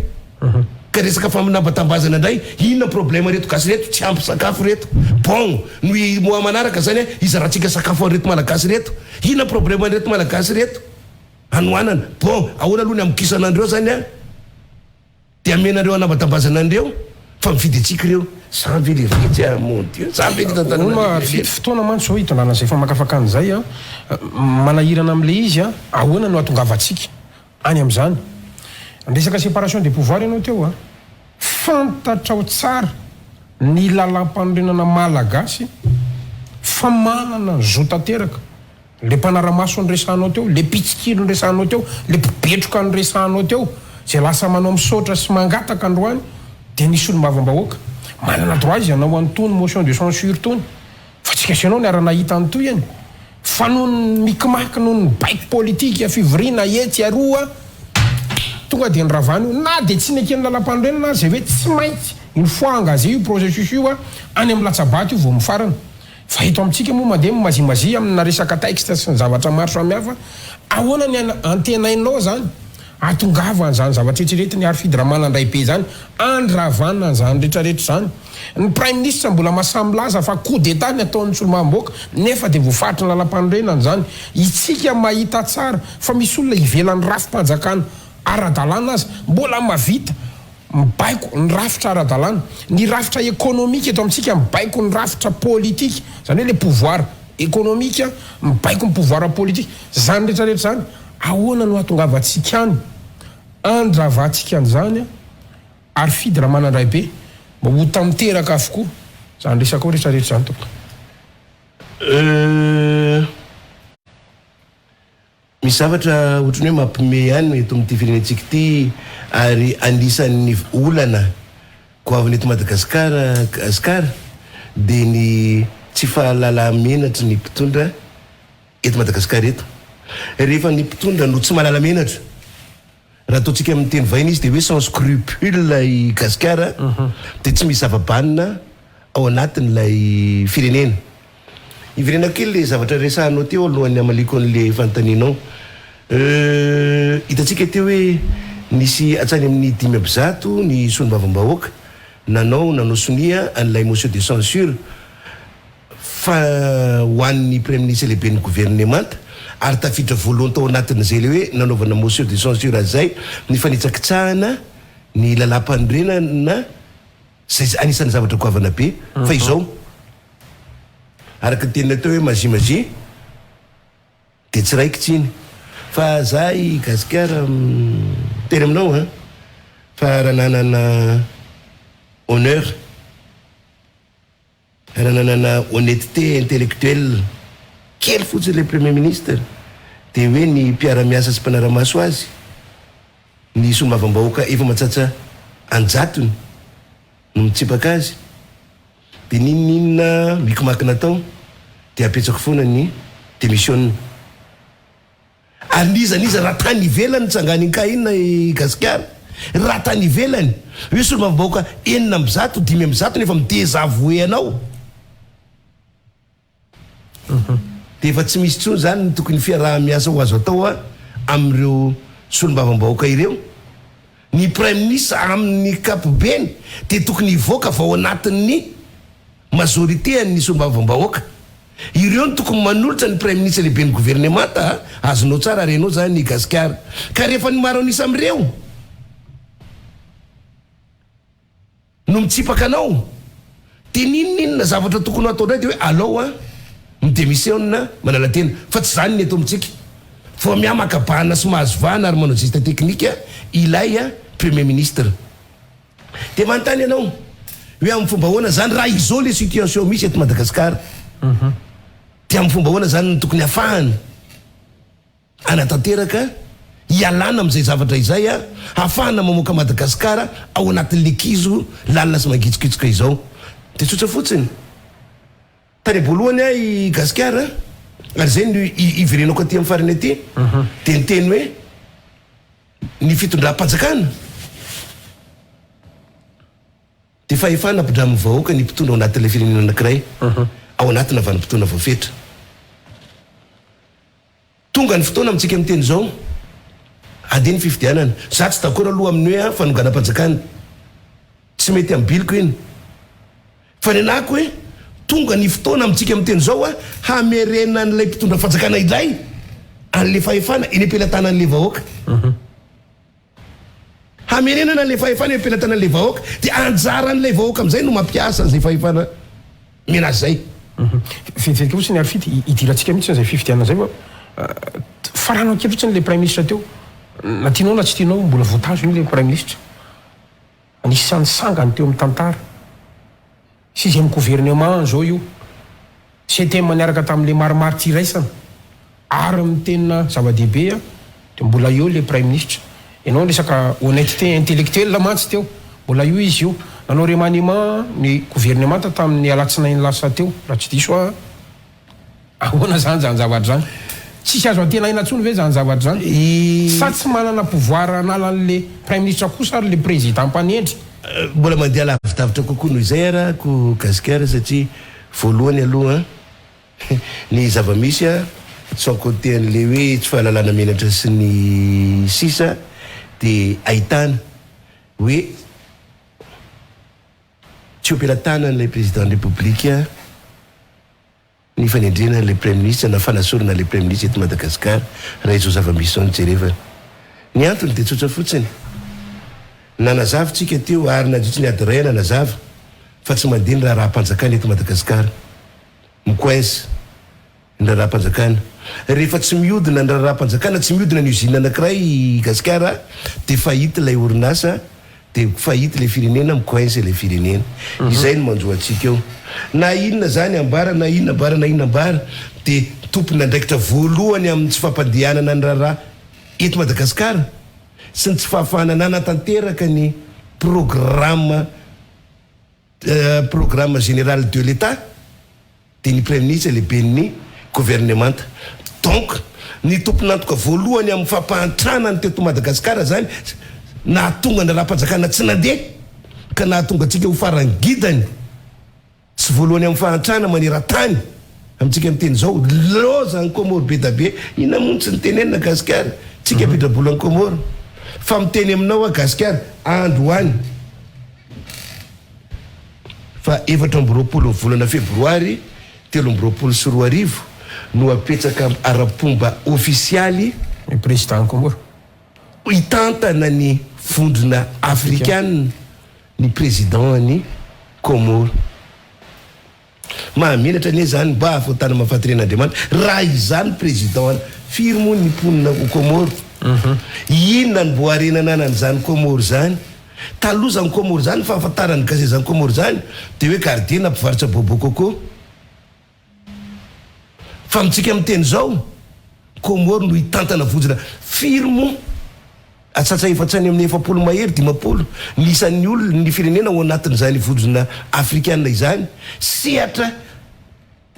ka resaka faminambatambazana indray inona problème reto gasy reto tsy ampy sakafo reto bon noy moa manaraka zany izy raha tsika sakafo reto malagasy reto inona problème reto malagasy reto anoanana bon ahoana aloha ny amikisanandreo zany de amenandreo anambatambazana andreo fa mividy atsika ireo samby le vitsy mon dieu samby fotoana mantsy zao hitondrana zay fa makafaka an'izay manahirana am'le izy ahoana no atongavantsika any am'izany resaka séparation des pouvoirs ianao teo fantatrao tsara ny lalam-panorenana malagasy fa manana zo tanteraka le mpanaramaso nyresanao teo le pitsikilo nyresanao teo le mpibetroka nyresanao teo zay lasa manao misaotra sy mangataka androany de nisy olo mavambahoaka manana droit izy anao antony motion de censure tony fa tsika sianao ny ara-nahita an'toy any fa noho ny mikimaky noho ny baiko politique fivoriana etsy aroa tonga de nyravany io na de tsy nekeny lalam-panorenana zay hoe tsy maintsy une fois engagé io processus io any amin'ny latsabaty io vao mifarana fa eto amintsika moa mandeha mazimazi amina resaka texte sy ny zavatra maro samihafa ahoana ny antenainao zany atongava an'izany zavatra rehetrarehetra ary fidramana andray be zany andravana an'izany rehetrarehetra zany ny prime ministre mbola mahasamylaza fa coup d'état ny ataon'ny solomamboaka nefa de voafaritra ny lalam-panorenana zany itsika mahita tsara fa misy olona ivelan'ny rafim-panjakana ara-dalàna azy mbola mavita mibaiko ny rafitra ara-dalàna ny rafitra économique eto amintsika mibaiko ny rafitra politique zany hoe le pouvoir économique mibaiko ny pouvoir politique zany rehetrarehetra zany ahoana no atongavantsika any andravantsika an'izany ary fidramana andray be mba ho tamiteraka avokoa zany resaka ao rehetrarehetra zany toko misy zavatra ohatrany hoe mampime ihany eto amin'ity firenentsika ity ary anisan'ny olana goavana eto Madagasikara de ny tsy fahalalamenatra ny mpitondra eto Madagasikara eto rehefa ny mpitondra no tsy mahalala menatra raha ataotsika amin'ny teny vahiny izy de hoe sans scrupule i Gasikara de tsy misy zavabanina ao anatin'ilay firenena ivirenena kely le zavatra resahanao teo alohan'ny amaliko an'le fanontanianao hitatsika teo hoe nisy atsany amin'ny 5% ny solombavam-bahoaka nanao sonia an'ilay motion de censure fa hoan'ny premier ministre lehibe ny gouvernement ary tafiditra voalohany tao anatin'izay le hoe nanaovana motion de censure azay ny fanitsakitsahana ny lalam-panorenana zay anisan'ny zavatra goavana be fa izao araka tenina teo hoe mazimazi de tsy raikitsy iny fa zahay Gasikara teny aminao fa raha nanana honneur raha nanana honnêteté intellectuelle kely fotsiny le premier ministre de hoe ny mpiara-miasa sy mpanaramaso azy ny solombavam-bahoaka efa matsatsa anjatony no mitsipaka azy de ninninona mikimakina tao de apetsako foana ny démission ary nizaniza raha tany ivelany tsangany ka inona i Gasikara raha tany ivelany hoe solombavam-bahoaka 9% 10% nefa mitezavoe anao de efa tsy misy tsony zany tokony fiaraha-miasa ho azo atao amin'ireo solombavam-bahoaka ireo ny prime ministre amin'ny kapobeny dia tokony hivoaka fa ao anatin'ny majorité ny sombavam-bahoaka. Ireo no tokony manolotra ny prime ministre lehibe ny gouvernemanta. Azonao tsara renao zany ny gasikara. Ka rehefa ny maro anisa amin'ireo no mitsipaka anao, dia ninona zavatra tokony atao indray dia hoe alao midémissionna manala tena, fa tsy zany ny eto amintsika. Fa mihamakabahana sy mahazovahana ary manao geste teknika ilay premier ministre. Dia manontany ianao hoe amin'ny fomba ahoana zany raha izao le situation misy eto Madagasikara, dia amin'ny fomba ahoana zany tokony hafahany anatanteraka hialana amin'izay zavatra izay hafahana mamoaka Madagasikara ao anatin'ny lekizo lalina sy mangitsikitsika izao. Dia tsotra fotsiny tany voalohany i Gasikara ary zay no iverenako aty amin'ny farany aty, dia niteny hoe ny fitondram-panjakana dia fahefana ampidramin'ny vahoaka ny mpitondra ao anatin'ilay firenena anankiray ao anatina vanim-potoana voafetra. Tonga ny fotoana amintsika miteny izao adiny fifidianana. Za tsy d'accord aloha amin'ny hoe fanonganam-panjakana, tsy mety amin'ny biliko iny, fa ny anako hoe tonga ny fotoana amintsika miteny izao hamerena n'ilay mpitondra fanjakana indray an'le fahefana eny am-pelatana an'le vahoaka. Hamerenana an'le fahefana eny am-pelatana an'le vahoaka, dia anjaran'ilay vahoaka amin'izay no mampiasa an'izay fahefana menazy zay. Fivedika fotsiny ary fity idirantsika mihitsy an'izay fifidianana zay farana ankehitritsiny le prime ministre teo. Na tianao na tsy tianao mbola voatazo iny le prime ministre. Anisan'ny sangany teo amin'ny tantara. Sixième gouvernement zao io. Sy tena maniaraka tamin'le maromaro ty raisana ary mitena zava-dehibe dia mbola eo le prime ministre. Ianao resaka honnêteté intellectuelle mantsy teo, mbola io izy io. Nanao remaniement ny gouvernement tamin'ny alatsinainy lasa teo raha tsy diso ahoana zany zany zavatra zany. Tsisy azo antena ina ntsony ve zany zavatra zany? Sa tsy manana pouvoir analan'le prime ministre kosa ary le président mpanendry? Mbola mandeha lavidavitra kokoa noho izay ko Gasikara, satria voalohany aloha ny zavamisy sans côté an'le hoe tsy fahalalana menatra sy ny sisa dia ahitana hoe tsy ompelatana n'ilay président de république ny fanendrena le premier ministre na fanasorana le premier ministre eto Madagasikara raha izao zavamisy zao ny jerevana. Ny antony dia tsotra fotsiny, nanazavitsika teo ary najotry ny ady ray nanazava fa tsy mandeha ny raha-raha-panjakana eto Madagasikara, mikoaiza ny raha-raha-panjakana. Rehefa tsy mihodina ny raha-raha-panjakana, tsy mihodina ny usine anankiray Gasikara, dia fahita ilay orinasa, dia fahita ilay firenena, mikoaiza ilay firenena. Izay no manjoa antsika eo. Na inona zany ambara, na inona ambara, na inona ambara, dia tompona andraikitra voalohany amin'ny tsy fampandehanana ny raha eto Madagasikara sy ny tsy fahafahana nanatanteraka ny programme général de l'État dia ny premier ministre lehibe ny gouvernement. Donc ny tompon'antoka voalohany amin'ny fampahantranany teto Madagasikara zany nahatonga ny raha-panjakana tsy nandeha ka nahatonga antsika ho farangidany sy voalohany amin'ny fahantrana maneran-tany amintsika miteny zao loza ny Komoro be da be. Ina moa tsy nitenenina Gasikara, tsika pidrabola ny Komoro fa miteny aminao Gasikara androany fa 4 volana febroary 2023 no apetsaka ara-pomba ofisialy ny président Komoro hitantana ny vondrona africaine ny président ny Komoro. Mahamenatra anie zany mba ahafatana mahafateren'Andriamanitra raha izany président firy moa ny mponina Komoro. Inona ny boarenana an'izany Komoro zany? Taloha zany Komoro zany fa ahafantarany gazet zany Komoro zany dia hoe gardien na mpivarotra bobo coco. Fa amintsika miteny zao Komoro no hitantana vondrona firy moa atsatsa efatrany amin'ny 7 mahery 50 nisan'ny olona ny firenena ao anatin'izany vondrona africaine izany sehatra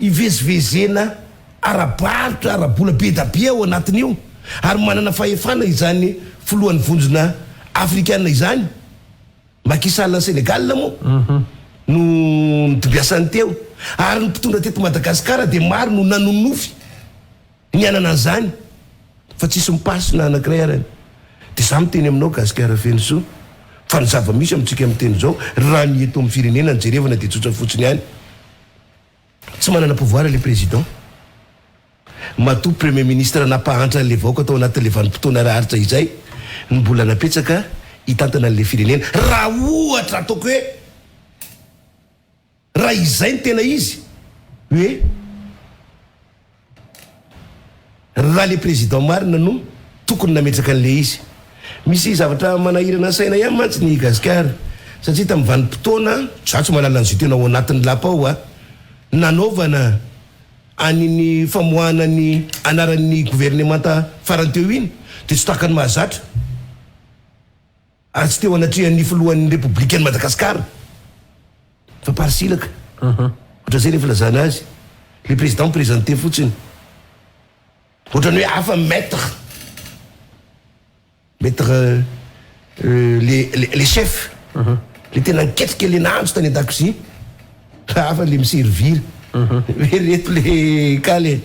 ivezivezena arabaritra arabola be da be ao anatin'io ary manana fahefana izany filohan'ny vondrona africaine izany makisala Senegal moa no nitobiasany teo ary ny mpitondra teto Madagasikara dia maro no nanonofy ny anana an'izany fa tsisy mipasona anankiray arany. dia za miteny aminao gasikara feno soa fa ny zava-misy amintsika miteny zao raha ny eto amin'ny firenena ny jerevana dia tsotra fotsiny ihany tsy manana pouvoir le président matoa premier ministre nampahantra an'le vaoka atao anatin'le vanim-potoana raharitra izay ny mbola napetsaka hitantana an'le firenena raha ohatra ataoko hoe raha izay ny tena izy hoe raha le président marina no tokony nametraka an'le izy misy zavatra manahirana saina ihany mantsy ny gasikara satria tamin'ny vanim-potoana za tsy mahalala an'izay tena ao anatin'ny lapa ao a nanaovana aniny famoahana ny anaran'ny gouvernementa farany teo iny dia tsy takany mahazatra ary tsy teo anatrihan'ny filohan'ny républicaine Madagasikara fa parisilaka ohatra zay le filazana azy le président présenté fotsiny ohatrany hoe hafa maître les chefs le tena niketrika le nahandro tany an-dakozia hafa le miservir hoe reto le kale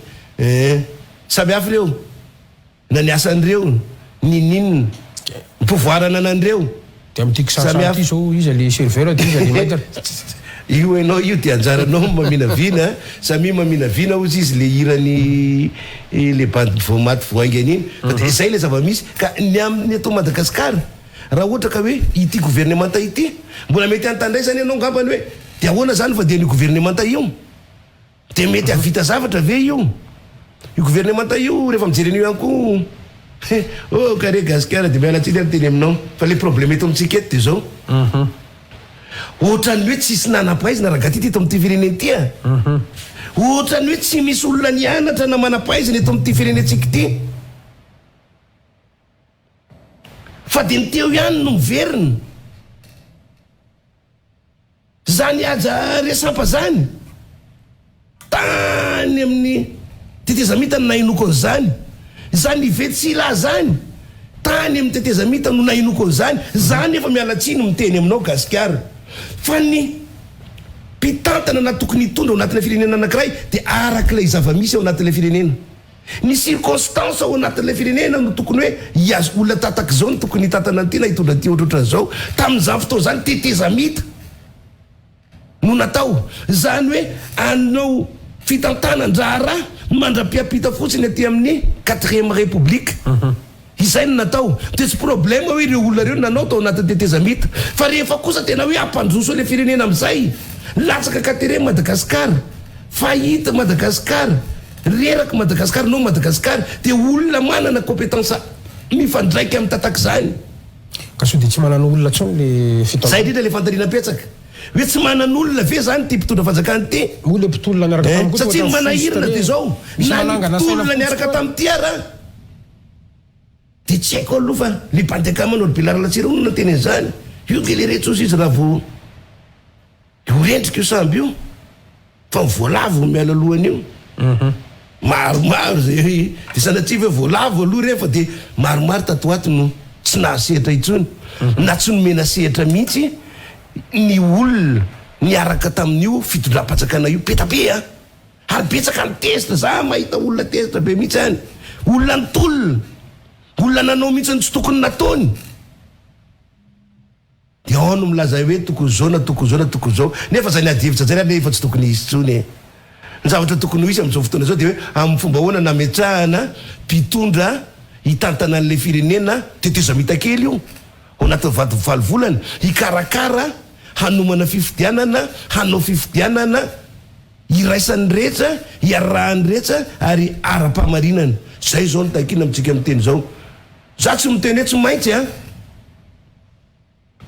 samy hafa reo na ny asan'ireo nininina ny pouvoir ananan'ireo dia amin'ity kisasa ty zao izy le serveur ty izy le maître io enao io dia anjaranao maminavina samy maminavina ozy izy le hirany le bande vomaty voaingany iny fa dia izay le zava-misy ka ny amin'ny atao Madagasikara raha ohatra ka hoe ity gouvernementa ity mbola mety antandray zany ianao ngambany hoe dia ahoana zany fa dia ny gouvernementa io dia mety avita zavatra ve io gouvernementa io rehefa mijeren'io ihany koa oh kare gasikara dia mialatsiny ary teny aminao fa le problème eto amintsika eto dia zao ohatrany hoe tsisy nanam-pahaizana raha gaty eto amin'ity firenena ity a ohatrany hoe tsy misy olona nianatra na manam-pahaizana eto amin'ity firenentsika ity fa dia ny teo ihany no miverina zany aja resampa zany tany amin'ny tetezamita no nainoko an'izany zany ivetsila zany tany amin'ny tetezamita no nainoko an'izany zany efa mialatsiny miteny aminao gasikara fa ny mpitantana na tokony hitondra ao anatin'ilay firenena anankiray dia arak'ilay zava-misy ao anatin'ilay firenena ny circonstance ao anatin'ilay firenena no tokony hoe iazo olona tataka zao no tokony hitantana an'ity na hitondra ty ohatrohatran'izao tamin'izany fotoana zany tetezamita no natao zany hoe anao fitantanan-draharaha mandra-piampita fotsiny aty amin'ny 4e république izay no natao dia tsy problème hoe ireo olona reo nanao tao anatin'ny tetezamita fa rehefa kosa tena hoe ampandroso le firenena amin'izay latsaka katere Madagasikara fahita Madagasikara reraka Madagasikara no Madagasikara dia olona manana compétence mifandraika amin'ny tataka zany ka so dia tsy manana olona tsao le zay indrindra le fandalinam-petsaka hoe tsy manan'olona ve zany ty mpitondra fanjakany ty moa le mpitolona niaraka tamiko satria manahirana dia zao na mpitolona niaraka tamin'ity ara dia tsy haiko aloha fa le bandekamano le belaralatsira ono na teny an'izany io dia le retsozy izy raha vo rendrika io samby io fa voalavo miala lohany io maromaro zay dia sanatsiva hoe voalavo aloha rehefa dia maromaro tatoato no tsy nahasehatra intsony na tsy nomena sehatra mihitsy ny olona niaraka tamin'io fitondram-patsakana io petabe a ary betsaka ny tezitra za mahita olona tezitra be mihitsy any olona nitolona olona nanao mihitsy ny tsy tokony nataony dia ao no milaza hoe tokony zao na tokony zao na tokony zao nefa zany adihevitra zay nefa tsy tokony izy tsony ny zavatra tokony hisy amin'izao fotoana zao dia hoe amin'ny fomba hoana nametrahana mpitondra hitantana an'ilay firenena tetezamita kely io ao anatin'ny valo volana hikarakara hanomana fifidianana hanao fifidianana iraisan'ny rehetra hiarahan'ny rehetra ary ara-pahamarinana zay zao no takina amintsika miteny zao za tsy miteny hoe tsy maintsy a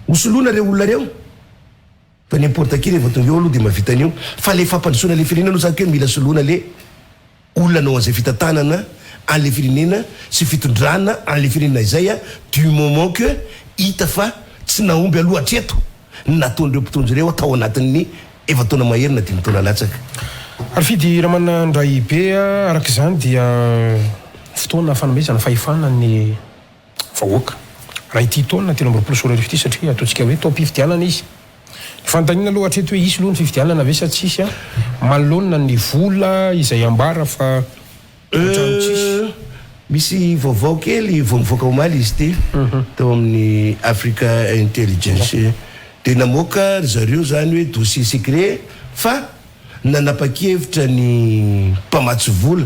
hosoloana reo olona reo fa n'importe qui rehefa tonga eo aloha dia mahavitan'io fa le fampandrosoana le firenena no zany hoe mila soloana le olona anao an'izay fitantanana an'le firenena sy fitondrana an'le firenena izay a du moment que hita fa tsy naomby aloha hatreto nataon'ireo mpitondry reo atao anatin'ny efa-taona maherina 5 taona latsaka ary fidy raha manana ndray be araka izany dia fotoana fanomezana fahefana ny vahoaka raha ity taona tena amroapolo sy roa arivo ity satria ataontsika hoe tao-pifidianana izy ny fanontaniana aloha hatreto hoe isy aloha ny fifidianana ve sa tsisy a manoloana ny vola izay ambara fa misy vaovao kely vao mivoaka omaly izy ty tao amin'ny Africa Intelligence de namoaka zareo zany hoe dossier secret fa nanapa-kevitra ny mpamatsy vola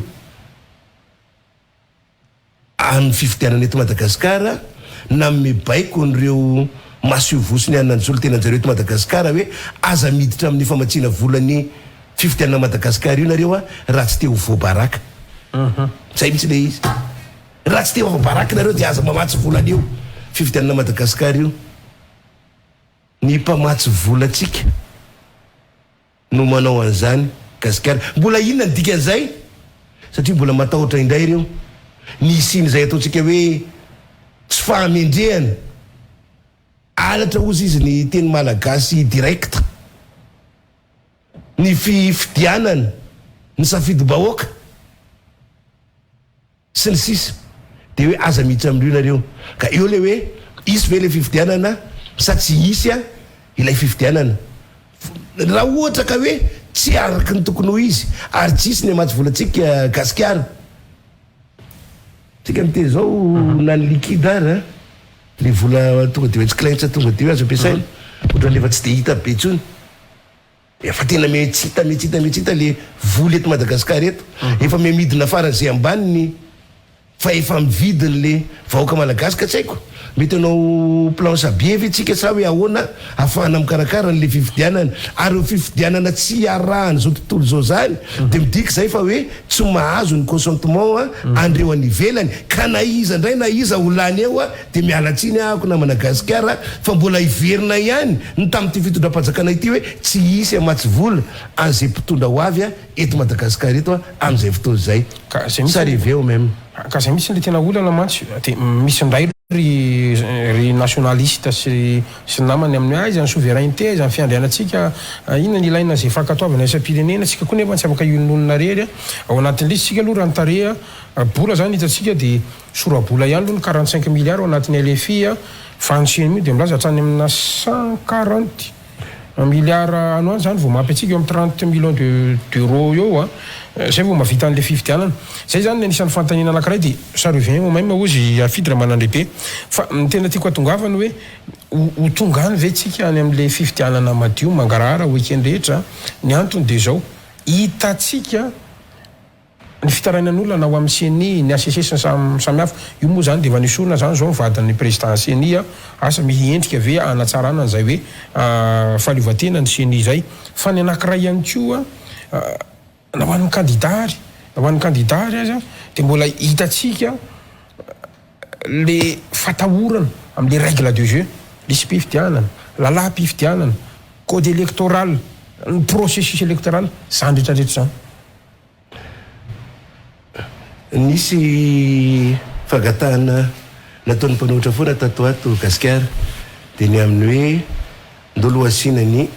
amin'ny fifidianana eto Madagasikara na mibaiko an'ireo maso-vosiny ananjolo tena anjareo eto Madagasikara hoe aza miditra amin'ny famatsiana volany fifidianana Madagasikara io nareo raha tsy te ho voabaraka zay mitsy le izy raha tsy te ho voabaraka nareo dia aza mamatsy volany io fifidianana Madagasikara io ny mpamatsy volantsika no manao an'izany Gasikara mbola inona ny dikan'izay satria mbola matahotra indray ireo ny isiny zay ataontsika hoe tsy fahamendrehana alatra ozy izy ny teny malagasy direct ny fifidianana ny safidy-bahoaka sy ny sisa de hoe aza miditra amin'io nareo ka eo le hoe isy ve le fifidianana sa tsy isy ilay fifidianana raha ohatra ka hoe tsy araky ny tokony ho izy ary tsisy ny matsy volantsika Gasikara tsika mite zao na ny likidara le vola tonga de hoe tsy klaintsa tonga de hoe azo ampiasaina ohatran'lefa tsy de hita be tsony efa tena metsita le vola eto Madagasikara eto efa midina faran'izay ambaniny fa efa mividiny le vahoaka malagasy ka tsy haiko mety anao planche bien ve tsika sa hoe ahoana afahana mikarakara n'le fifidianana ary fifidianana tsy arahany zao tontolo zao zany de midika zay fa hoe tsy mahazo ny consentement andreo anivelany ka na iza indray na iza olany eo de mialatsiny ako na Madagasikara fa mbola iverina ihany ny tamin'ity fitondram-panjakana ity hoe tsy isy amatsy vola an'izay mpitondra ho avy eto Madagasikara eto amin'izay fotoana zay ça arrive même ka zay misy le tena olana mantsy de misy ndray ry nationaliste sy namany amin'ny aizy ny souveraineté izy ny fiandrianatsika inona ny ilaina zay fankatoavana isam-pirenena tsika koa nefa tsy afaka ion'olona rery ao anatin'le tsika aloha raha nytarea bola zany hitatsika de sora-bola ihany aloha ny 45 milliards ao anatin'ny LFI fanoseny mio de milaza hatrany amina 140 milliards ano any zany vao mampy atsika eo amin'ny 30 millions d'euros eo zay vao mavita an'le fifidianana zay zany anisan'ny fantanina anankiray de sarevien même ozy afidra manandrehibe fa ny tena tiako atongavany hoe ho tongany ve tsika any amin'le fifidianana madio mangarahara weekend rehetra ny antony de zao hitatsika ny fitarainan'olona na ho amin'ny CNI ny ACC samihafa io moa zany de efa nisorona zany zao mivadan'ny président CNI asa mihendrika ve anatsarana an'izay hoe fahaleovan-tena ny CNI zay fa ny anankiray ihany koa na ho an'ny kandidary aza de mbola hitatsika le fatahorana amin'le règle de jeu lisy mpifidianana lalahy-mpifidianana code électoral ny processus électoral zany rehetrarehetra zany nisy fagatahana nataon'ny mpanohitra foana tato ato Gasikara de ny amin'ny hoe ndolo asina ny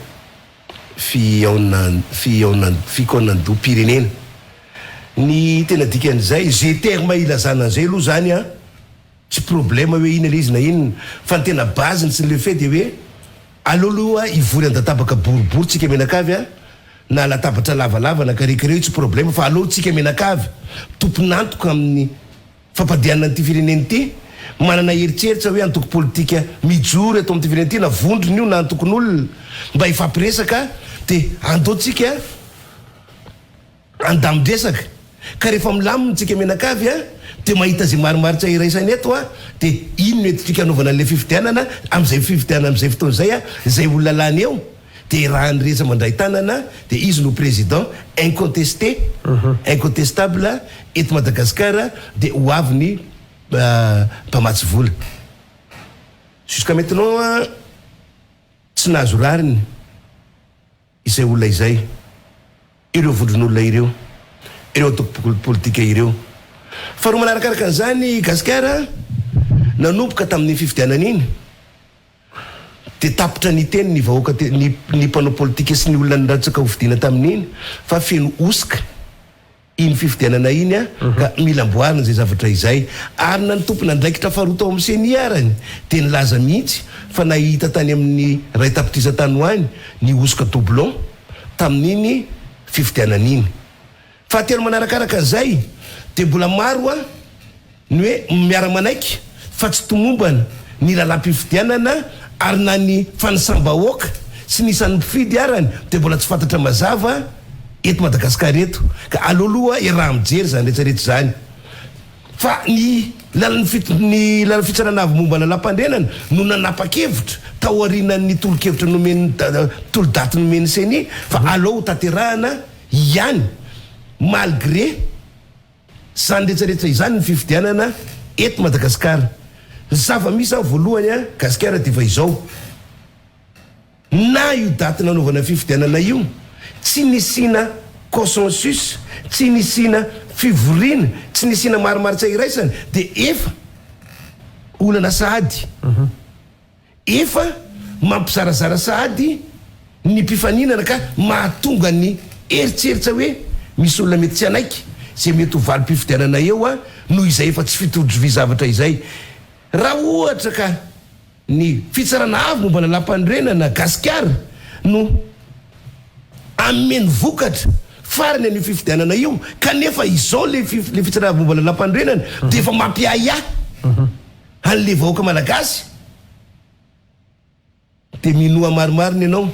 fikaonando pirenena ny tena dikan'izay zay terme ilazana an'izay aloha zany tsy problème hoe ina le izy na inona fa ny tena baziny sy le fait de hoe aloaloha ivory andatabaka boribory tsika menakavy na latabatra lavalava na karekareo tsy problème fa aloha tsika menakavy tomponantoka amin'ny fampadianana n'ity firenena ity manana heritseritra hoe antoko politika mijoro ato amin'ity firenena ity na vondrony io na antokon'olona mba ifampiresaka de andotsika andamindresaka ka rehefa milaminy tsika menakavy de mahita zay marimaritra iraisany eto de ino etitsika anaovana an'le fifidianana am'izay fifidianana am'izay fotoana zay zay olona lany eo de raha nyreza mandray tanana de izy no président incontesté incontestable eto Madagasikara de ho avy ny mpamatsy vola jusqu'à maintenant tsy nahazo rariny izay olona izay ireo vondron'olona ireo atoko politika ireo fa roa manarakaraka an'izany Gasikara nanomboka tamin'ny fifidianana iny de tapitra ny teny ny vahoaka ny mpanao politika sy ny olona niratsaka hovidiana tamin'iny fa feno osika iny fifidianana iny ka mila amboarina zay zavatra izay ary na ny tompona ndraikitra faharota ao amin'ny CNI arany de nilaza mihitsy fa nahita tany amin'ny ray tapitrisa tany hoany ny osika doublon tamin'iny fifidianana iny fa telo manarakaraka an'izay de mbola maro ny hoe miara-manaiky fa tsy tomombana ny lalam-pifidianana ary na ny fanisambahoaka sy nisan'ny mpifidy arany dia mbola tsy fantatra mazava eto Madagasikara eto ka alohaloha raha mijery zany rehetrarehetra zany fa ny lalan'ny fitsarana avy momba lalam-pandrenana no nanapa-kevitra tao arinan'ny tolo-kevitra nomeny tolo-daty nomeny seny fa aleo tanterahana ihany malgré zany rehetrarehetra izany ny fifidianana eto Madagasikara. Zava-misy aho voalohany a gasikara dia fa izao na io daty nanaovana fifidianana io tsy nisina consensus, tsy nisina fivoriana, tsy nisina marimaritra iraisana dia efa olana sahady efa mampizarazara sahady ny mpifaninana ka mahatonga ny eritseritra hoe misy olona mety tsy anaiky zay mety ho valim-pifidianana eo a noho izay efa tsy fitodrovy zavatra izay. Raha ohatra ka ny fitsarana avy momba lalam-pandrenana gasikara no ameny vokatra farany an'io fifidianana io kanefa izao le fitsarana avy momba lalam-pandrenana dia efa mampiaya an'le vahoaka malagasy dia minoa marimariny ianao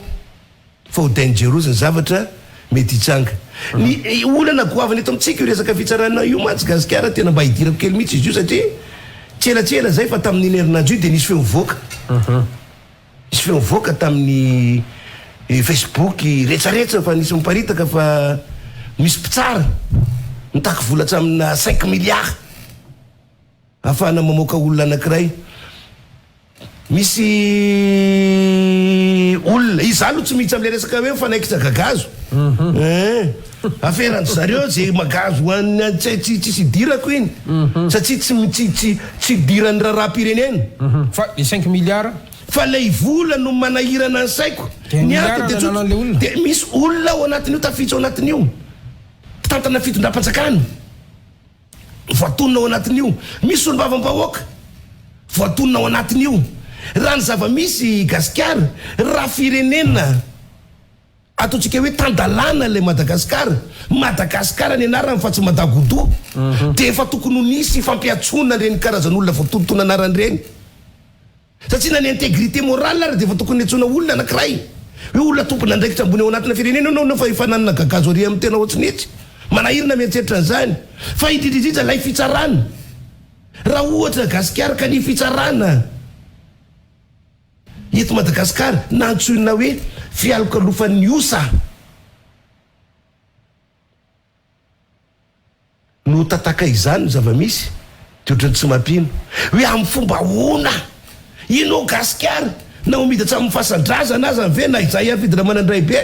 fa ho dangereux ny zavatra mety hitsanga. Ny olana goavana eto amintsika io resaka fitsarana io mantsy gasikara tena mba hidirako kely mihitsy izy io satria tselatsela zay fa tamin'ny herinandro io dia nisy feo mivoaka nisy feo mivoaka tamin'ny Facebook rehetrarehetra fa nisy miparitaka fa misy mpitsara mitaky volatra amina 5 milliards ahafahana mamoaka olona anankiray. Misy olona izany aloha tsy mihitsy am'le resaka hoe fanaikitra gagazo aferanto zareo zay magazo hoan'ny tsisy idirako iny satria tsy idiran'ny raharaha-pirenena fa le 5 milliards fa le vola no manahirana ny saiko ny antony dia misy olona ao anatin'io tafitsy ao anatin'io tantana fitondram-panjakana voatonona ao anatin'io misy olo-bavambahoaka voatonona ao anatin'io raha ny zava-misy gasikara raha firenena ataontsika hoe tandalana le Madagasikara ny anarany fa tsy madagodo dia efa tokony ho nisy fampiatsona reny karazan'olona voatontona anarany reny satria na ny intégrité morale ary dia efa tokony hitsona olona anankiray hoe olona tompona andraikitra ambony ao anatina firenena anao fa ifananana gagazo ary amin'ny tena ohatsinitsy manahirina mieritreritra an'izany fa idridridrija lay fitsarana raha ohatra gasikara ka ny fitsarana eto Madagasikara na antsoina hoe fialokalofan'ny osa no tataka izany zava-misy dia ohatrany tsy mampino hoe amin'ny fomba ona inao gasikara na omidy hatramin'ny fasan-drazana aza ve na izay afidy raha manandray be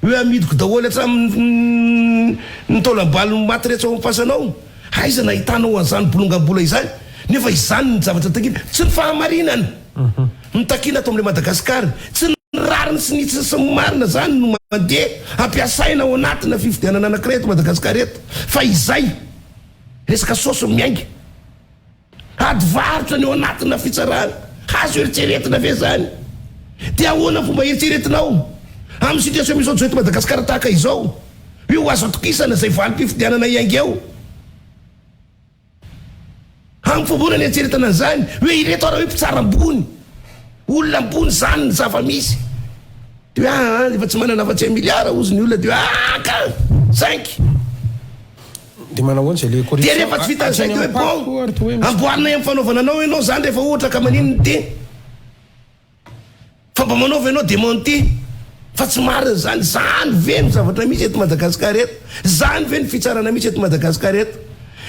hoe amidiko daholo hatramin'ny nitolam-balo maty rehetra ao amin'ny fasanao aiza na hitanao an'izany bolongambola izany nefa izany ny zavatra takina tsy ny fahamarinana mitakina atao amin'le Madagasikara tsy ny rariny sy nitsy sy marina zany no mandeha ampiasaina ao anatina fifidianana anankiray eto Madagasikara eto fa izay resaka saosy miainga ady varotra ny ao anatina fitsarana hazo eritreretina ve zany dia ahoana fomba eritreretinao amin'ny situation misao eto Madagasikara tahaka izao hoe ho azo atokisana zay valim-pifidianana iangy eo amin'ny fomba ny eritreretana an'izany hoe ireto araha hoe mpitsarambony olona ambony zany ny zava-misy dia efa tsy manana afa-tsy milliards ozy ny olona dia ka 5 dia manao ohatsy le dia rehefa tsy vitan'izay dia hoe bon amboarina amin'ny fanaovana anao ianao zany rehefa ohatra ka manino ny te fa mba manaova ianao démenti fa tsy marina zany zany ve ny zavatra misy eto Madagasikara eto zany ve ny fitsarana misy eto Madagasikara eto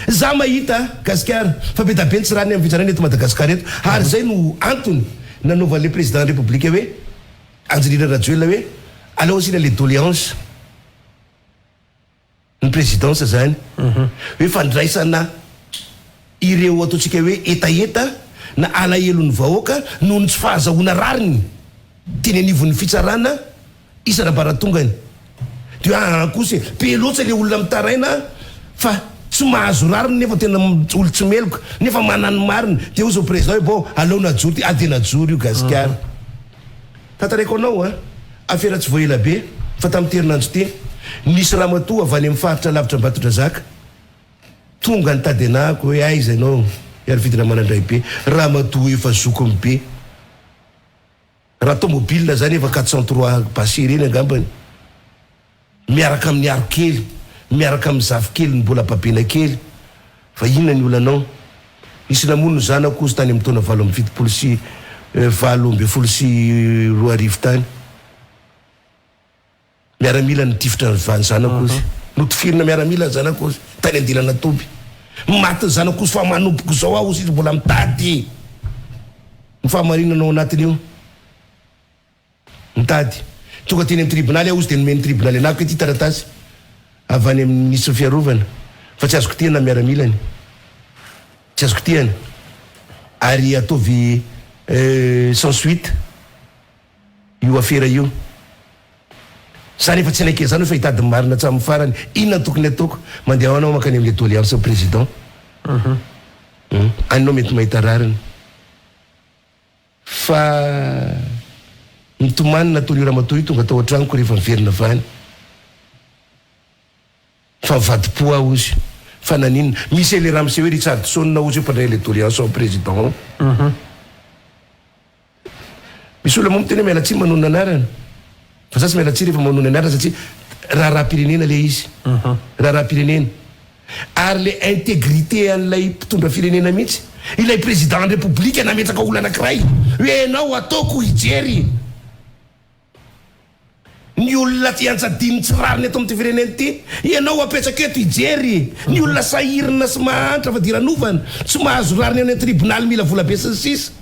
za mahita gasikara fa be dabe ny tsy rany amin'ny fitsarana eto Madagasikara eto ary zay no antony nanaovan'le président république hoe Anjolina Rajoelina hoe aleo asina les doléances ny présidence zany hoe fandraisana ireo ataontsika hoe etaeta na alahelon'ny vahoaka noho ny tsy fahazahoana rariny teny anivon'ny fitsarana isara-baratongany dia kosa be loatra le olona mitaraina fa tsy mahazo rariny nefa tena olo tsy meloka nefa manany marina dia ozy président hoe bon aleo najory ty ady najory io gasikara tantaraiko anao afera tsy voaela be fa tamin'ny terinandro ty nisy ramatoa avy any amin'ny faritra lavitra Ambatondrazaka tonga nitady anako hoe aiza ianao iary vidina manandray be raha matoa efa zoko amy be raha tomobile zany efa 403 basy reny angambany miaraka amin'ny aro kely miaraka amin'ny zafy kely ny mbola babena kely fa inona ny olanao isy namono zanako ozy tany amin'ny taona 7 sy 7 sy 2 tany miaramila ny tifitra ny zanako ozy notifirina miaramila ny zanako ozy tany andilana toby maty ny zanako ozy fa manompoko zao aho ozy izy mbola mitady ny fahamarinanao anatin'io mitady tonga teny amin'ny tribunaly aho ozy de nomeny tribunaly anako ety taratasy avy any amin'ny ministre fiarovana fa tsy azoko tiana miaramilany tsy azoko tiana ary ataovy sans suite io affaire io zany efa tsy naike zany hoe fa hitady marina hatramin'ny farany inona tokony ataoko mandeha anao makany amin'ny doléance président anao mety mahita rariny fa mitomanina ataon'io ramatoa io tonga atao an-tragnoko rehefa miverina vany fa mivadi-po aho ozy fa naninona misy le raha misy hoe Richardson ozy hoe mpandray le doléance au président misy olona moa miteny hoe mialatsiny manonona anarana fa za tsy mialatsiny rehefa manonona anarana satria raha-pirenena le izy raha-pirenena ary le intégrité an'ilay mpitondra firenena mihitsy ilay président république nametraka olo anankiray hoe enao ataoko hijery ny olona ty antsadiny tsy rariny eto amty firenena ty ianao apetraka eto hijery ny olona sahirina sy mahantra fa diranovana tsy mahazo rariny amin'ny tribunaly mila vola be sy sisa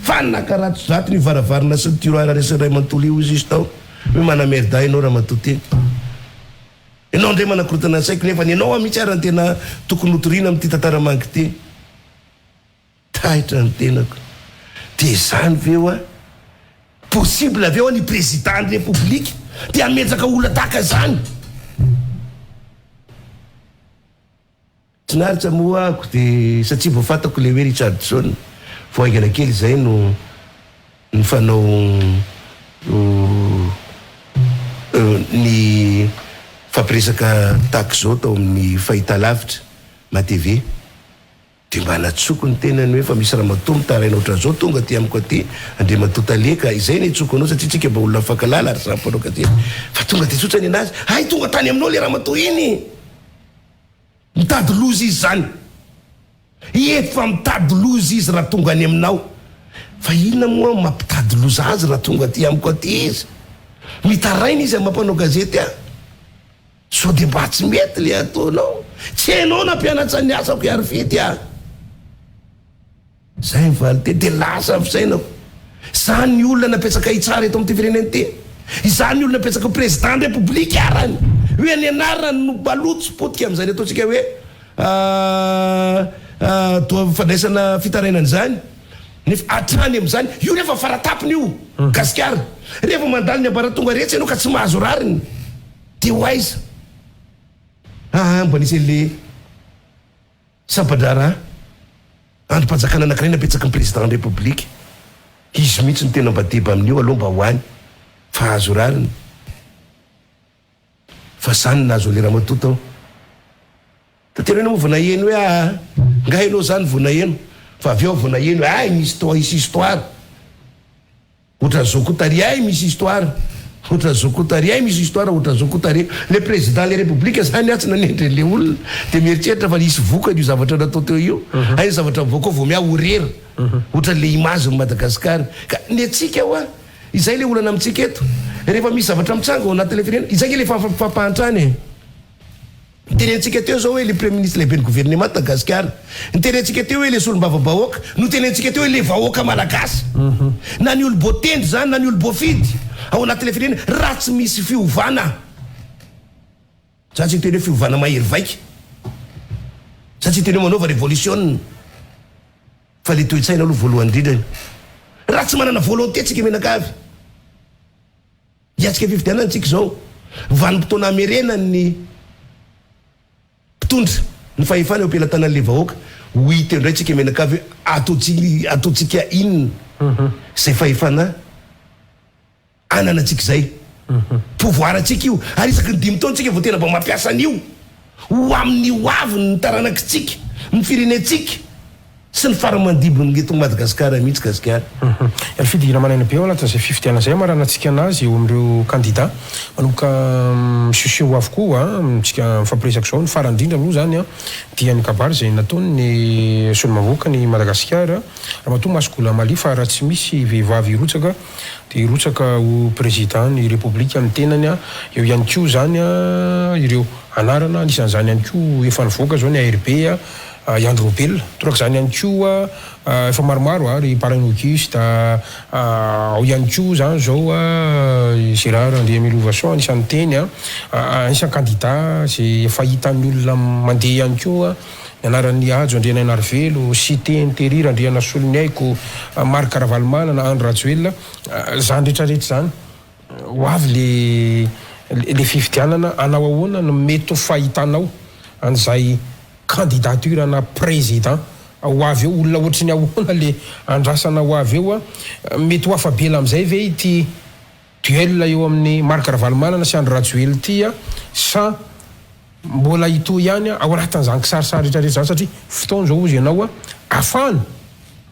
fanakarato zato ny varavarina sy ny tiroara resaray mantolo io izy tao hoe manamerda ianao raha matoteny ianao ndray manakorotana ny saiko nefa ianao mihitsy ary ny tena tokony hotoriana amty tantaramangy ty tahitra ny tenako de zany veo a possible aveo ny président de république de ametraka olona tahaka zany tsy naritra moa ako de satria vo fatako le hoe Richardson voaingana kely zay no ny fanao ny fampiresaka taky zao tao amin'ny fahita lavitra ma TV de mba natsoko ny tenany hoe fa misy raha matoa mitaraina oatra zao tonga ty amiko aty andre matota leka izay ny tsoko anao satria tsika mba olona fakalala ary sampanao ka ty fa tonga de tsotrany anazy ay tonga tany aminao le raha matoa iny mitady lozy izy zany efa mitady lozy izy raha tonga any aminao fa inona moa mampitady loza azy raha tonga ty amiko aty izy mitaraina izy mampanao gazety a so de mba tsy mety le ataonao tsy hainao nampianatra ny asako ary fety a zay mivaly te de lasa fisainako zany ny olona napetraka hitsara eto amty firenena ty izany ny olona napetraka président de république arany hoe ny anarany no baloto sy potika am'zany ataotsika hoe toa fandraisana fitarainany zany nefa atrany am'zany io rehefa faratapony io gasikara rehefa mandalo ny ambaratonga rehetra ianao ka tsy mahazo rariny de hoaiza mba nisy le sabadrara androm-panjakana anankiray napetraka ny président de république izy mihitsy ny tena mba deba amin'io aloha mba hoany fa azo rariny fa zany nazo le raha matota ao taterana moa vonaheno hoe nga hainao zany vonaheno fa avy eo vonaheno ay misy histoire otra zao kotary ay misy histoire otra zao kotary ay misy histoire otra zao kotary le président le république zany atsy nanendry le olona de mieritreritra fa nisy vokany io zavatra natao teo io ay zavatra voaka vo mia horery otra le image ny Madagasikara ka ny atsika oa izay le olana amitsika eto rehefa misy zavatra mitsanga ao anaty le firenena izay le fampahantrany nitenentsika teo zao hoe le premier ministre lehibe ny gouvernement Madagasikara nitenentsika teo hoe le solom-bava-bahoaka no tenentsika teo hoe le vahoaka malagasy na ny olo-bo tendry zany na ny olo-bo fidy ao anaty le firenena raha tsy misy fiovana za tsy teny hoe fiovana mahery vaika za tsy teny hoe manaova révolution fa le toe-tsaina aloha voalohany indrindrany raha tsy manana volonté tsika menakavy iatsika fifidianana tsika zao vanim-potoana amerena ny mpitondra ny fahefana eo ampelantanan'le vahoaka hoy teo indray tsika menakavy hoe ataotsika inona zay fahefana anana tsika zay pouvoir atsika io ary isaky ny 5 taona tsika vo tena mba mampiasa an'io ho amin'ny hoaviny ny taranakitsika ny firenetsika sy ny faramandibony eto Madagasikara mihitsy gasikara. Fidigina manana be ao anatin'izay fifitiana izay marana antsika anazy eo amin'ireo candidat manomboka miseho avokoa mitsika mifampiresaka izao ny farany indrindra aloha zany dia ny kabary izay nataony ny solomavoaka ny Madagasikara raha matoa masogola mali fa raha tsy misy vehivavy irotsaka dia irotsaka ho président ny république amin'ny tenany eo ihany koa zany ireo anarana anisan'izany ihany koa efa nivoaka zao ny ARP Andro Robel toraka zany ihany koa efa maromaro ary Parrain Auguste ao ihany koa zany zao Gérard Andriamilovason anisan'ny teny anisan'ny candidat zay efa hitan'ny olona mandeha ihany koa anaran'ny Ajo Andriana Narvelo Cité Intérieur Andriana Soloniaiko Marc Karavalmana Andro Rajoelina zany rehetrarehetra zany ho avy le fifidianana anao ahoana no mety ho fahitanao an'izay candidature na président ho avy eo olona ohatry ny ahoana le andrasana ho avy eo mety ho afabela amin'izay ve ity duel eo amin'ny Marc Karavalmana sy Andro Rajoelina ity sa mbola ito ihany ao anatin'izany kisarisary rehetrarehetra zany satria fotoana zao izy ianao afahany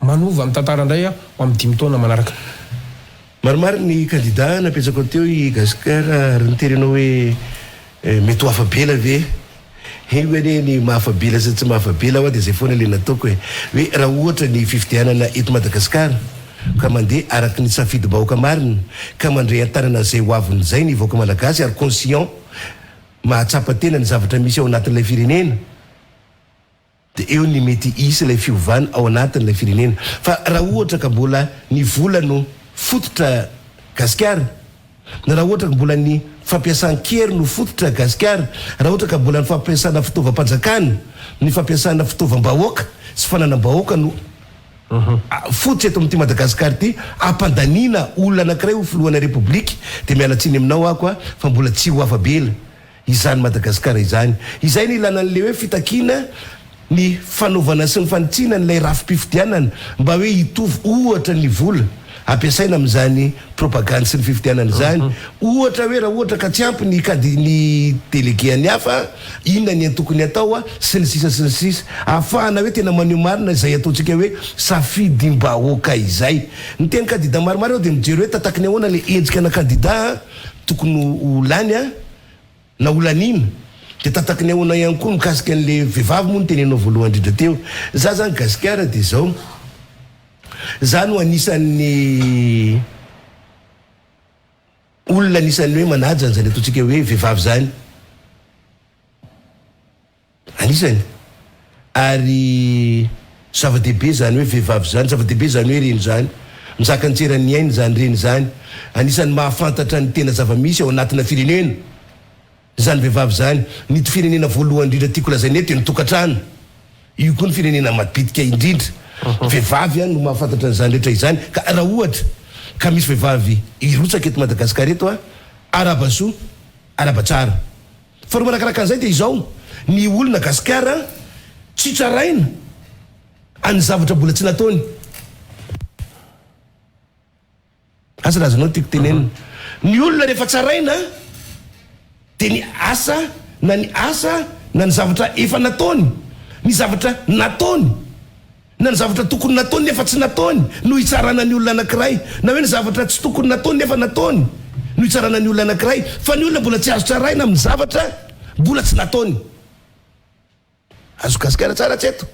manova amin'ny tantara indray ho amin'ny 5 taona manaraka. Maromaro ny candidat napetraka teo i Gasikara ary niterenao hoe mety ho afabela ve hoe ny mahafabela sy tsy mahafabela dia zay foana le nataoko hoe raha ohatra ny fifidianana eto Madagasikara ka mandeha araky ny safidy-bahoaka marina ka mandray an-tanana zay hoaviny zay ny vahoaka malagasy ary conscient mahatsapa tena ny zavatra misy ao anatin'ilay firenena dia eo ny mety isy ilay fiovana ao anatin'ilay firenena fa raha ohatra ka mbola ny vola no fototra Gasikara na raha ohatra ka mbola ny fampiasan-kery no fototra Gasikara raha ohatra ka mbola ny fampiasana fitaovam-panjakana ny fampiasana fitaovam-bahoaka sy fananam-bahoaka no fototra eto amin'ity Madagasikara ity ampandaniana olona anankiray ho filohan'ny Repoblika dia mialatsiny aminao ako fa mbola tsy ho afabela izany Madagasikara izany izay ny ilana n'le hoe fitakiana ny fanaovana sy ny fanitsiana n'ilay rafi-pifidianana mba hoe hitovy ohatra ny vola ampiasaina amin'izany propagande sy ny fifidianana izany ohatra hoe raha ohatra ka tsy ampy ny délégué any hafa inona ny antokony atao sy ny sisa ahafahana hoe tena maneho marina izay ataontsika hoe safidim-bahoaka izay ny teny candidat maromaro ao dia mijery hoe tatakiny ahoana le endrika na candidat tokony ho lany na olanina dia tatakiny ahoana ihany koa mikasika an'le vehivavy moa ny tenenao voalohany indrindra teo za zany Gasikara dia zao zany ho anisan'ny olona anisan'ny hoe manaja zany ataontsika hoe vehivavy zany anisany ary zava-dehibe zany hoe vehivavy zany zava-dehibe zany hoe reny zany mizaka antserany ainy zany reny zany anisan'ny mahafantatra ny tena zava-misy ao anatina firenena zany vehivavy zany ny firenena voalohany indrindra tiako lazainy eto ny tokantrano io koa ny firenena mabitika indrindra vehivavy no mahafantatra an'izany rehetra izany ka raha ohatra ka misy vehivavy irotsaka eto Madagasikara eto arabasoa arabatsara fa ro manakaraka an'izay dia izao ny olona Gasikara tsy tsaraina any zavatra mbola tsy nataony asa razanao tiako tenenina ny olona rehefa tsaraina dia ny asa na ny zavatra efa nataony ny zavatra nataony na ny zavatra tokony nataony nefa tsy nataony no hitsarana ny olona anankiray na hoe ny zavatra tsy tokony nataony nefa nataony no hitsarana ny olona anankiray fa ny olona mbola tsy azo tsaraina amin'ny zavatra mbola tsy nataony azo Gasikara tsara tseto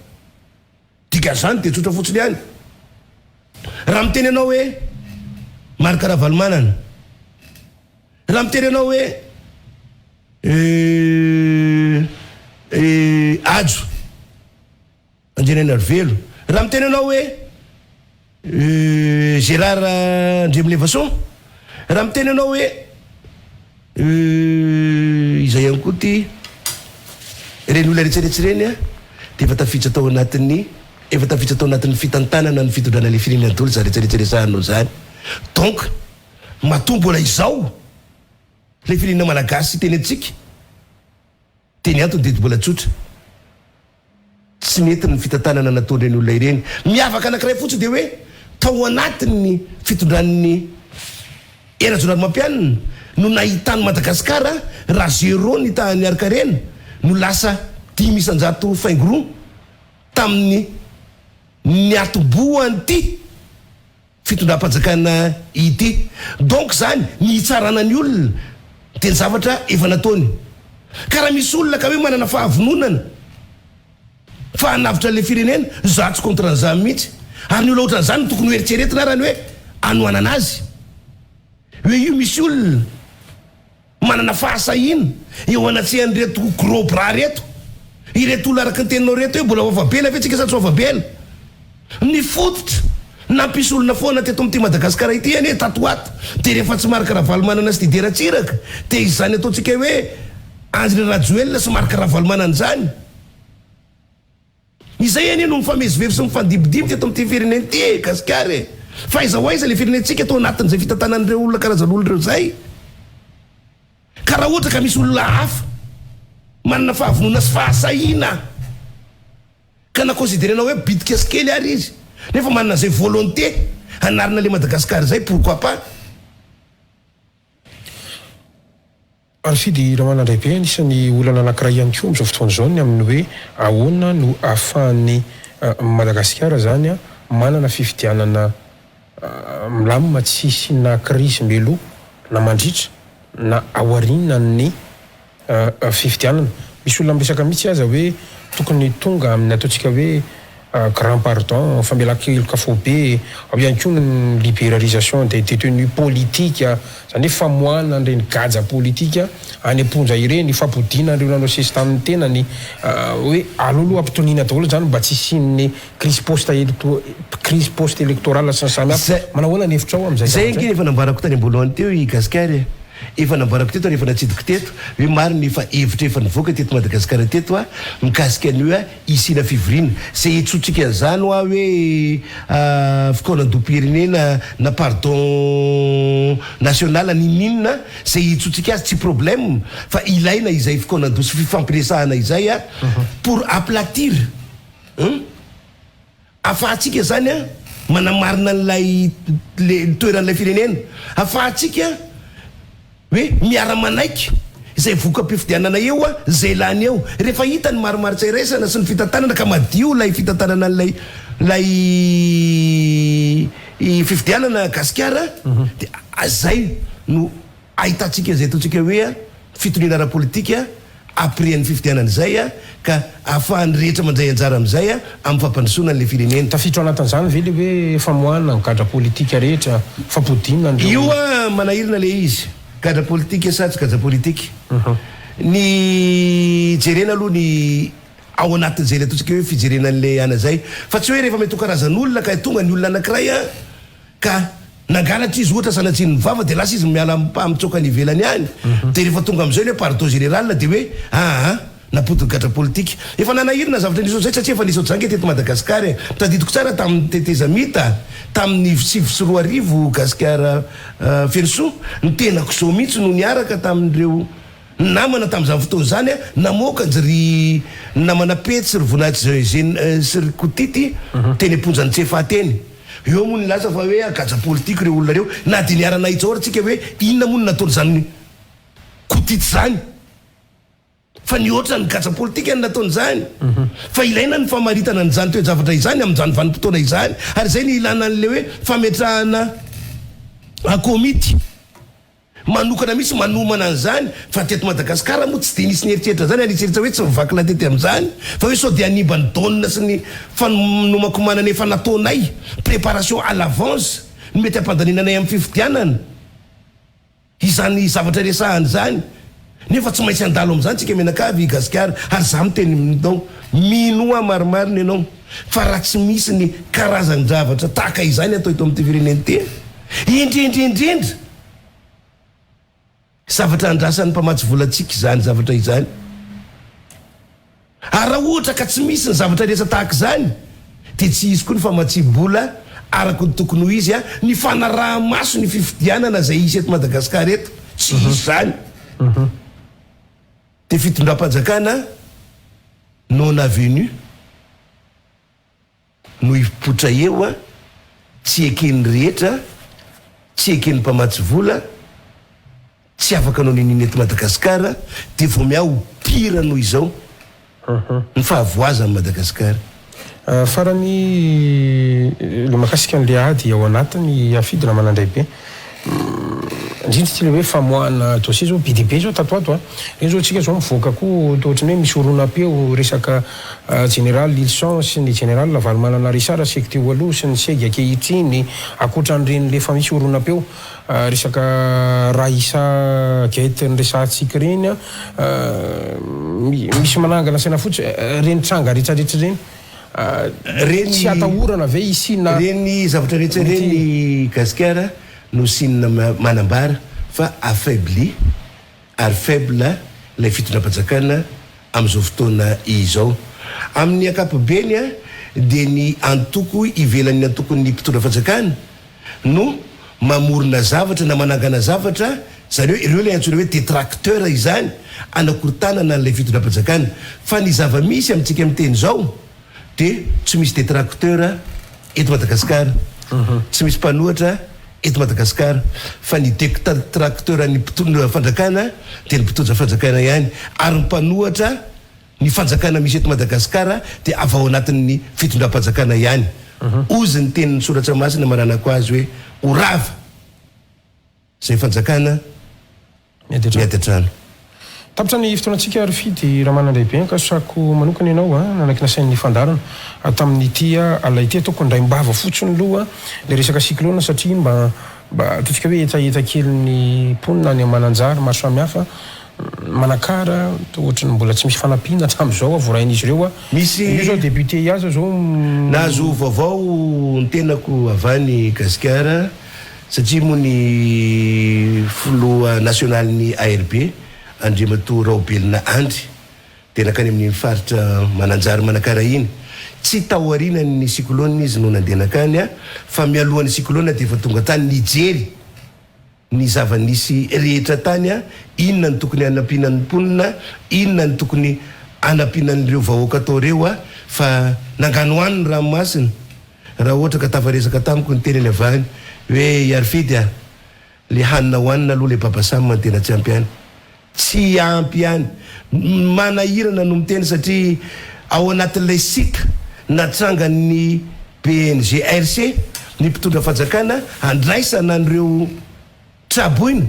dikan'izany dia tsotra fotsiny ihany raha miteny anao hoe Marc Karavalmana raha miteny anao hoe Ajo Andriana Narvelo raha miteny anao hoe Gérard Andriamilovason raha miteny anao hoe izay ihany koa ty reny olona rehetrarehetra reny dia efa tafiditra tao anatin'ny fitantanana ny fitondrana le firenena dolo za rehetrarehetra resahanao zany donc matoa mbola izao le firenena malagasy teny antsika teny antony dia mbola tsotra tsy mety ny fitantanana nataon'ireny olona ireny miavaka anankiray fotsiny dia hoe tao anatin'ny fitondran'ny era jonary mampianina no nahitany Madagasikara raha zéro ny tahany arkarena no lasa 500 faingoroa tamin'ny niatoboany ty fitondram-panjakana ity. Donc zany ny itsarana ny olona dia ny zavatra efa nataony. Ka raha misy olona ka hoe manana fahavononana fa hanavitra le firenena, zatsy contre an'izany mihitsy. Ary ny olona ohatran'izany tokony hoeritreretina raha ny hoe anohanana azy. Hoe io misy olona manana fahasahina eo anatsihan'ireto gros bras reto, ireto olona araka ny teninao reto hoe mbola ovabela ve tsika sa tsy ovabela. Ny fototra nampisy olona foana teto amin'ity Madagasikara ity ane tatoato, dia rehefa tsy marika ravalomanana sy tideratsiraka dia izany ataontsika hoe Andry Rajoelina sy marika ravalomanana izany. Izay ane no mifamezivezy sy mifandimbidiby teto amin'ity firenena ity Gasikara. Fa aiza ho aiza le firenentsika atao anatin'izay fitantanan'ireo olona karazan'olona reo zay. Ka raha ohatra ka misy olona hafa manana fahavonona sy fahasahina ka nakonsiderena hoe bitika sy kely ary izy, nefa manana zay volonté hanarina le Madagasikara zay, pourquoi pas. Arfidy Ramanandray be anisan'ny olana anankiray ihany koa amin'izao fotoana izao ny amin'ny hoe ahoana no ahafahan'ny Madagasikara zany a manana fifidianana milamina tsisy na crise melo na mandritra na aoriana ny fifidianana. Misy olona miresaka mihitsy aza hoe tokony tonga amin'ny ataontsika hoe grand pardon, famelakeloka fo be, ao ihany koa ny libéralisation des détenus politiques, zany hoe famoahana ireny gaja politika any amponja ireny, fampodina ireo nanao sesy tamin'ny tenany, hoe alolo ampitoniana daholo zany mba tsy hisian'ny crise post électorale sy ny samihafa. Manahoana ny hevitra ao amin'izay? Zay nge efa nambarako tany ambolohany teo i Gasikara, efa nambarako teto rehefa natsidiko teto hoe marina efa hevitra efa nivoaka teto Madagasikara teto a mikasika ny hoe isina fivoriana zay etsotsika zany hoa hoe fikaonam-dom-pirenena na pardon national nininona zay etsotsika azy tsy problème, fa ilaina izay fikaonam-do sy fifampiresahana izay a pour aplatir afahatsika zany a manamarina n'lay toeran'ilay firenena, afahatsika hoe miara-manaiky izay voka-pifidianana eo a zay lany eo rehefa hita ny maromaro tsairesana sy ny fitantanana ka madio lay fitantanana lay fifidianana Gasikara dia zay no ahitantsika zay ataontsika hoe fitoniana ara-politika après ny fifidianana zay a ka ahafahany rehetra mandray anjara amin'izay a amin'ny fampandrosoana n'le firenena. Tafiditra anatin'izany ve le hoe famoahana ny gadra politika rehetra, fampodinana io a manahirina le izy gadra politika sa tsy gadra politika. Ny jerena aloha ny ao anatin'izay le ataontsika hoe fijerenan'le ana zay, fa tsy hoe rehefa mety ho karazan'olona ka tonga ny olona anankiray a ka nangalatra izy ohatra sanatsiny ny vava dia lasa izy miala mitsoka ny ivelany any, dia rehefa tonga amin'izay hoe pardon général dia hoe napotony gadra politika. Efa nanahirina zavatra nisao zay satria efa nisao zange teto Madagasikara. Tadidiko tsara tamin'ny teteza mita tamin'ny 7 Gasikara Fenso ny tenako zao mihitsy no niaraka tamin'ireo namana tamin'izany fotoana zany a namoaka ry namana Petsy ry voninahitra sy ry Kotity teny amponjany Tsefateny. Eo moa ny lasa fa hoe gadra politika reo olona reo, na dia niarana itsao tsika hoe inona moa ny nataony zany Kotity zany, fa ny oatra ny gadra politika ny nataony zany. Fa ilaina ny famaritana nyzany toe-javatra izany amin'izany vanim-potoana izany, ary zay ny ilana n'le hoe fametrahana komity manokana misy manomana an'izany. Fa teto Madagasikara moa tsy dia nisy nieritreritra zany, aniseritreritra hoe tsy mivakila tety amin'izany, fa hoe sao dia haniba ny daonina sy ny fanomakomanana efa nataonay préparation à l'avance ny mety hampandaninanay amin'ny fifidianana izany zavatra resahany zany. Nefa tsy maintsy andalo amin'izany tsika menakavy i Gasikara, ary za miteny aminao minoa marimarina ianao fa raha tsy misy ny karazany zavatra tahaka izany atao ito amin'ity firenena ity, indrindra zavatra andrasan'ny mpamatsy volantsika izany zavatra izany. Ary raha ohatra ka tsy misy ny zavatra resa tahaka izany dia tsy izy koa ny famatsiam-bola araka ny tokony ho izy a ny fanaraha-maso ny fifidianana zay isy eto Madagasikara eto, tsy izy zany. Dia fitondram-panjakana non avenu no hipotra eo a tsy eken'ny rehetra, tsy eken'ny mpamatsy vola, tsy afaka anao niny eto Madagasikara dia vao miao pira noho izao ny fahavoazan'ny Madagasikara. Farany le mahakasika an'le ady ao anatiny afidina manandraibe indrindra ty le hoe famoahana dossier zao BDP zao tatoato reny zao tsika zao mivoaka koa tohatrany hoe misy oronam-peo resaka général Lilson sy ny général Valmanana Risara sekte aloha sy ny sega ankehitriny akoatran'ireny le fa misy oronam-peo resaka Raisa Gate nyresantsika reny misy manangana saina fotsy reny tranga rehetrarehetra reny reny tsy atahorana ve isina reny zavatra rehetra reny Gasikara no sinina manambara fa affaibli ary faible lay fitondram-panjakana amin'izao fotoana izao amin'ny ankapobeny dia ny antoko ivelan'ny antokon'ny mpitondram-panjakana no mamorona zavatra na manangana zavatra zany hoe ireo lay antsoina hoe détracteur izany anakorontanana n'lay fitondram-panjakana fa ny zava-misy amintsika amin'ny teny zao dia tsy misy détracteur eto Madagasikara tsy misy mpanohatra eto Madagasikara fa ny détracteur ny mpitondra fanjakana dia ny mpitondra fanjakana ihany ary mpanohatra ny fanjakana misy eto Madagasikara dia avy ao anatin'ny fitondram-panjakana ihany ozy ny tenin'ny soratra masina maranako azy hoe orava zay fanjakana miady an-trano. Tapitra ny fotoanantsika Arifidy Ramanandraibe kasako manokana ianao nanaky nasain'ny fandarana tamin'ny tia alay tia toko ndray mbava fotsiny loha le resaka cyclone satria mba ataontsika hoe etaeta kely ny mponina any Mananjary maro samihafa manakara ohatrany mbola tsy misy fanampiana hatramin'izao voarain'izy ireo misy io zao député iaza zao nahazo vaovao ny tenako avany Gasikara satria moa ny filoha national ny ARP Andriamato Raobelina Andry dia nakany amin'ny faritra Mananjary manakara iny tsy taoriana ny cyclone izy no nandeha nakany fa mialohan'ny cyclone dia efa tonga tany nijery ny zava-nisy rehetra tany inona ny tokony anampinan'ny mponina inona ny tokony anampinan'ireo vahoaka atao reo fa nangano any ny ranomasina raha ohatra ka tafaresaka tamiko ny teneny avany hoe Arifidy le hanina hoanina aloha le babasamy mantena tsy ampy any tsy ampy ihany manahirana no miteny satria ao anatin'ilay sika natrangan'ny PNGRC ny mpitondra fanjakana andraisana an'ireo traboina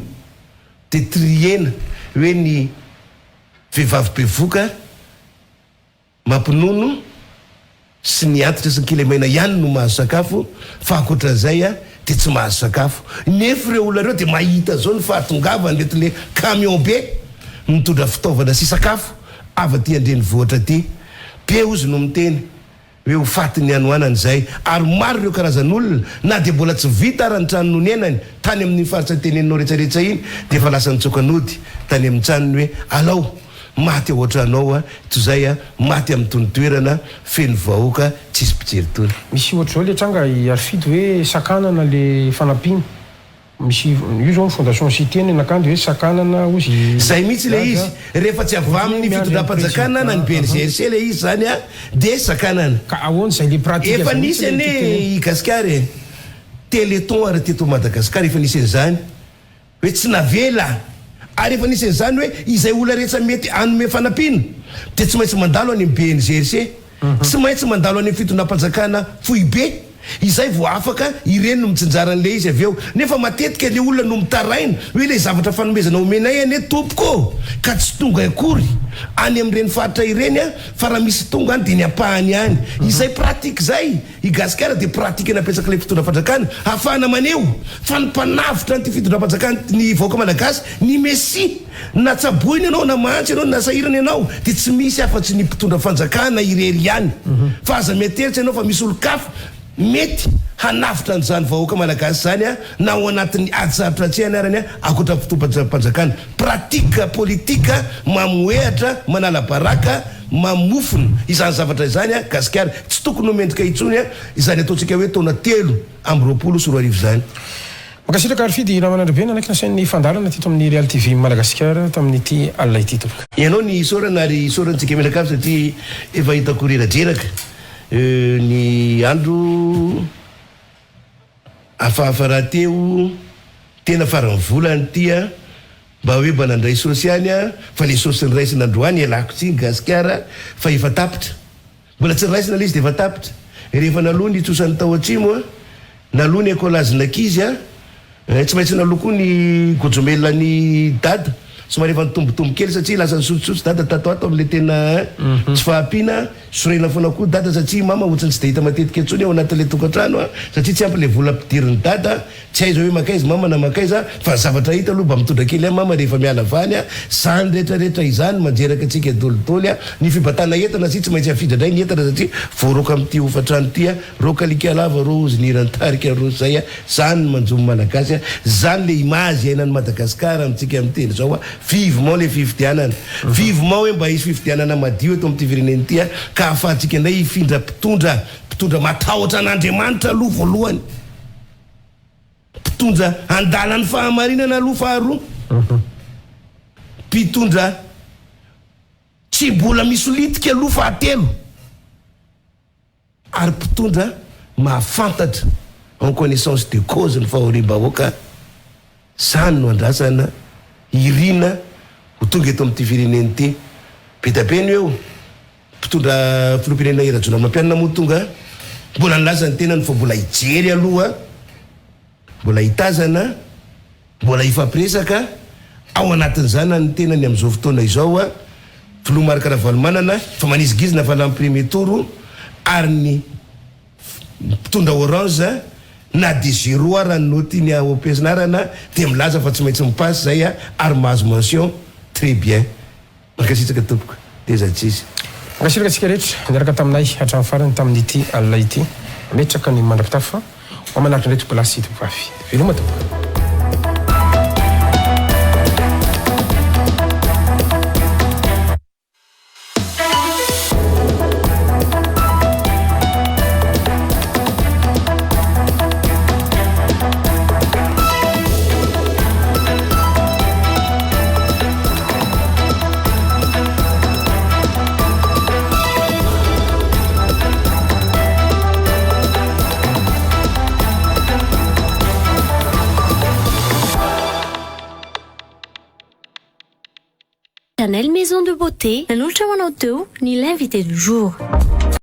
dia triena hoe ny vehivavy bevoka mampinono sy ny antitra sy ny kilemaina ihany no mahazo sakafo fa akoatran'izay dia tsy mahazo sakafo nefa ireo olona ireo dia mahita zao ny fahatongavany retile camion be mitondra fitaovana sy sakafo avy aty andrenivohitra aty be ozy no miteny hoe ho fatiny anoanany zay ary maro ireo karazan'olona na dia mbola tsy vita ara ny trano nonenany tany amin'ny faritra teneninao rehetrarehetra iny dia efa lasa nitsokanody tany amin'ny tranony hoe alao maty ao an-tranao toy izay maty amin'ny tony toerana feno vahoaka tsisy mpijery tony misy ohatra zao le tranga Arifidy hoe sakanana le fanampiana misy io zao fondation citeny nakandro hoe sakanana ozy zay mihitsy le izy rehefa tsy avy amin'ny fitondram-panjakana na ny BNGRC le izy zany dia sakanana ka ahoana zay le pratique efa nisy ane Gasikara téléthon ary teto Madagasikara efa nisy an'izany hoe tsy navela ary efa nisy an'izany hoe izay olona rehetra mety anome fanampiana dia tsy maintsy mandalo any amin'ny BNGRC tsy maintsy mandalo any amin'ny fitondram-panjakana fohy be izay vo afaka ireny no mitsinjaran'le izy avy eo nefa matetika le olona no mitaraina hoe le zavatra fanomezana omenay ane tompoko ka tsy tonga akory any amin'ireny faritra ireny fa raha misy tonga any dia ny ampahany any izay pratika zay i Gasikara dia pratika napetraka le fitondram-panjakana ahafahana maneho fa ny mpanavitra nyty fitondram-panjakana ny vahoaka malagasy ny Messi na tsaboiny ianao na mantsy ianao na sahirana ianao dia tsy misy afa-tsy ny mpitondra-fanjakana irery ihany fa aza mieteritra ianao fa misy olo-kafa mety hanafitra an'izany vahoaka malagasy zany na ao anatin'ny ady sarotra tsy anarany akoatra fitondram-panjakana pratika politika mamoehatra manala baraka mamofona izany zavatra izany Gasikara tsy tokony homendrika itsony izany ataontsika hoe taona 3 zany. Makasitraka Arifidy Ramanandraibe nanaky nasain'ny fandarana teto amin'ny Real TV Madagasikara tamin'ity alina ity tompoko. Ianao ny sorana ary sorantsika menakavy satria efa hitako reradraraka ny andro afahafa raha teo tena farany volany tia mba hoe mba nandray saosy ihany a fa le saosy ny raisina androany alako tsy gasikara fa efa tapitra mbola tsy raisina le izy de efa tapitra rehefa naloa ny itsosan'ny tao atsimo a naloa ny ekolazin'ankizy a tsy maintsy naloa koa ny gojomelany dada somary efa nitombotombo kely satria lasa nisotsosotry dada tatoato am'le tena tsy fahampiana sorena foana koa dada satria mama ohatrany tsy de hita matetika antsony ao anatin'le tokantrano a satria tsy ampy le vola ampidiriny dada tsy aiza hoe makaiza mama na makaiza fa zavatra hita aloha mba mitondra kely a mama rehefa miala vany a zany rehetrarehetra izany manjeraka atsika dolidoly a ny fibatana entana sy tsy maintsy afidradray ny entana satria voaroka am'ty hofatrano ty a rokalika lava rozy nirantarika rozy zay a zany manjomy malagasy a zany le image ainan'ny Madagasikara amitsika am'teny zao a vivement le fifidianana vivement hoe mba hisy fifidianana madio eto am'ty fireneny ty a ka ahafahantsika ndray hifindra mpitondra matahotra an'Andriamanitra aloha voalohany mpitondra andalany fahamarinana aloha faharoa mpitondra tsy mbola misolitika aloha fahatelo ary mpitondra mahafantatra en connaissance de cause ny fahoriam-bahoaka zany no andrasana irina ho tonga eto am'ty fireneny ty betapeny eo mpitondra filompirena irajona mampianina moa tonga mbola nilaza ny tenany fa mbola hijery aloha mbola hitazana mbola hifampiresaka ao anatin'izany ny tenany am'izao fotoana izao a filomaraka ravalomanana fa manizigizina fa la premier tour ary ny mpitondra orange na de zéro raha ny notiny ampiasinarana de milaza fa tsy maintsy mipasy zay a ary mahazo mention très bien mankasitsaka tompoko de zatsisy ankasiraka atsika rehetra niaraka taminay hatramin'ny farany tamin'ity alina ity metraka ny mandrapitafa ho manaritra ndray tokolasy tompofafy veloma tompoka. Chanel Maison de Beauté, nanolotra ho anao teo ny l'invité du jour.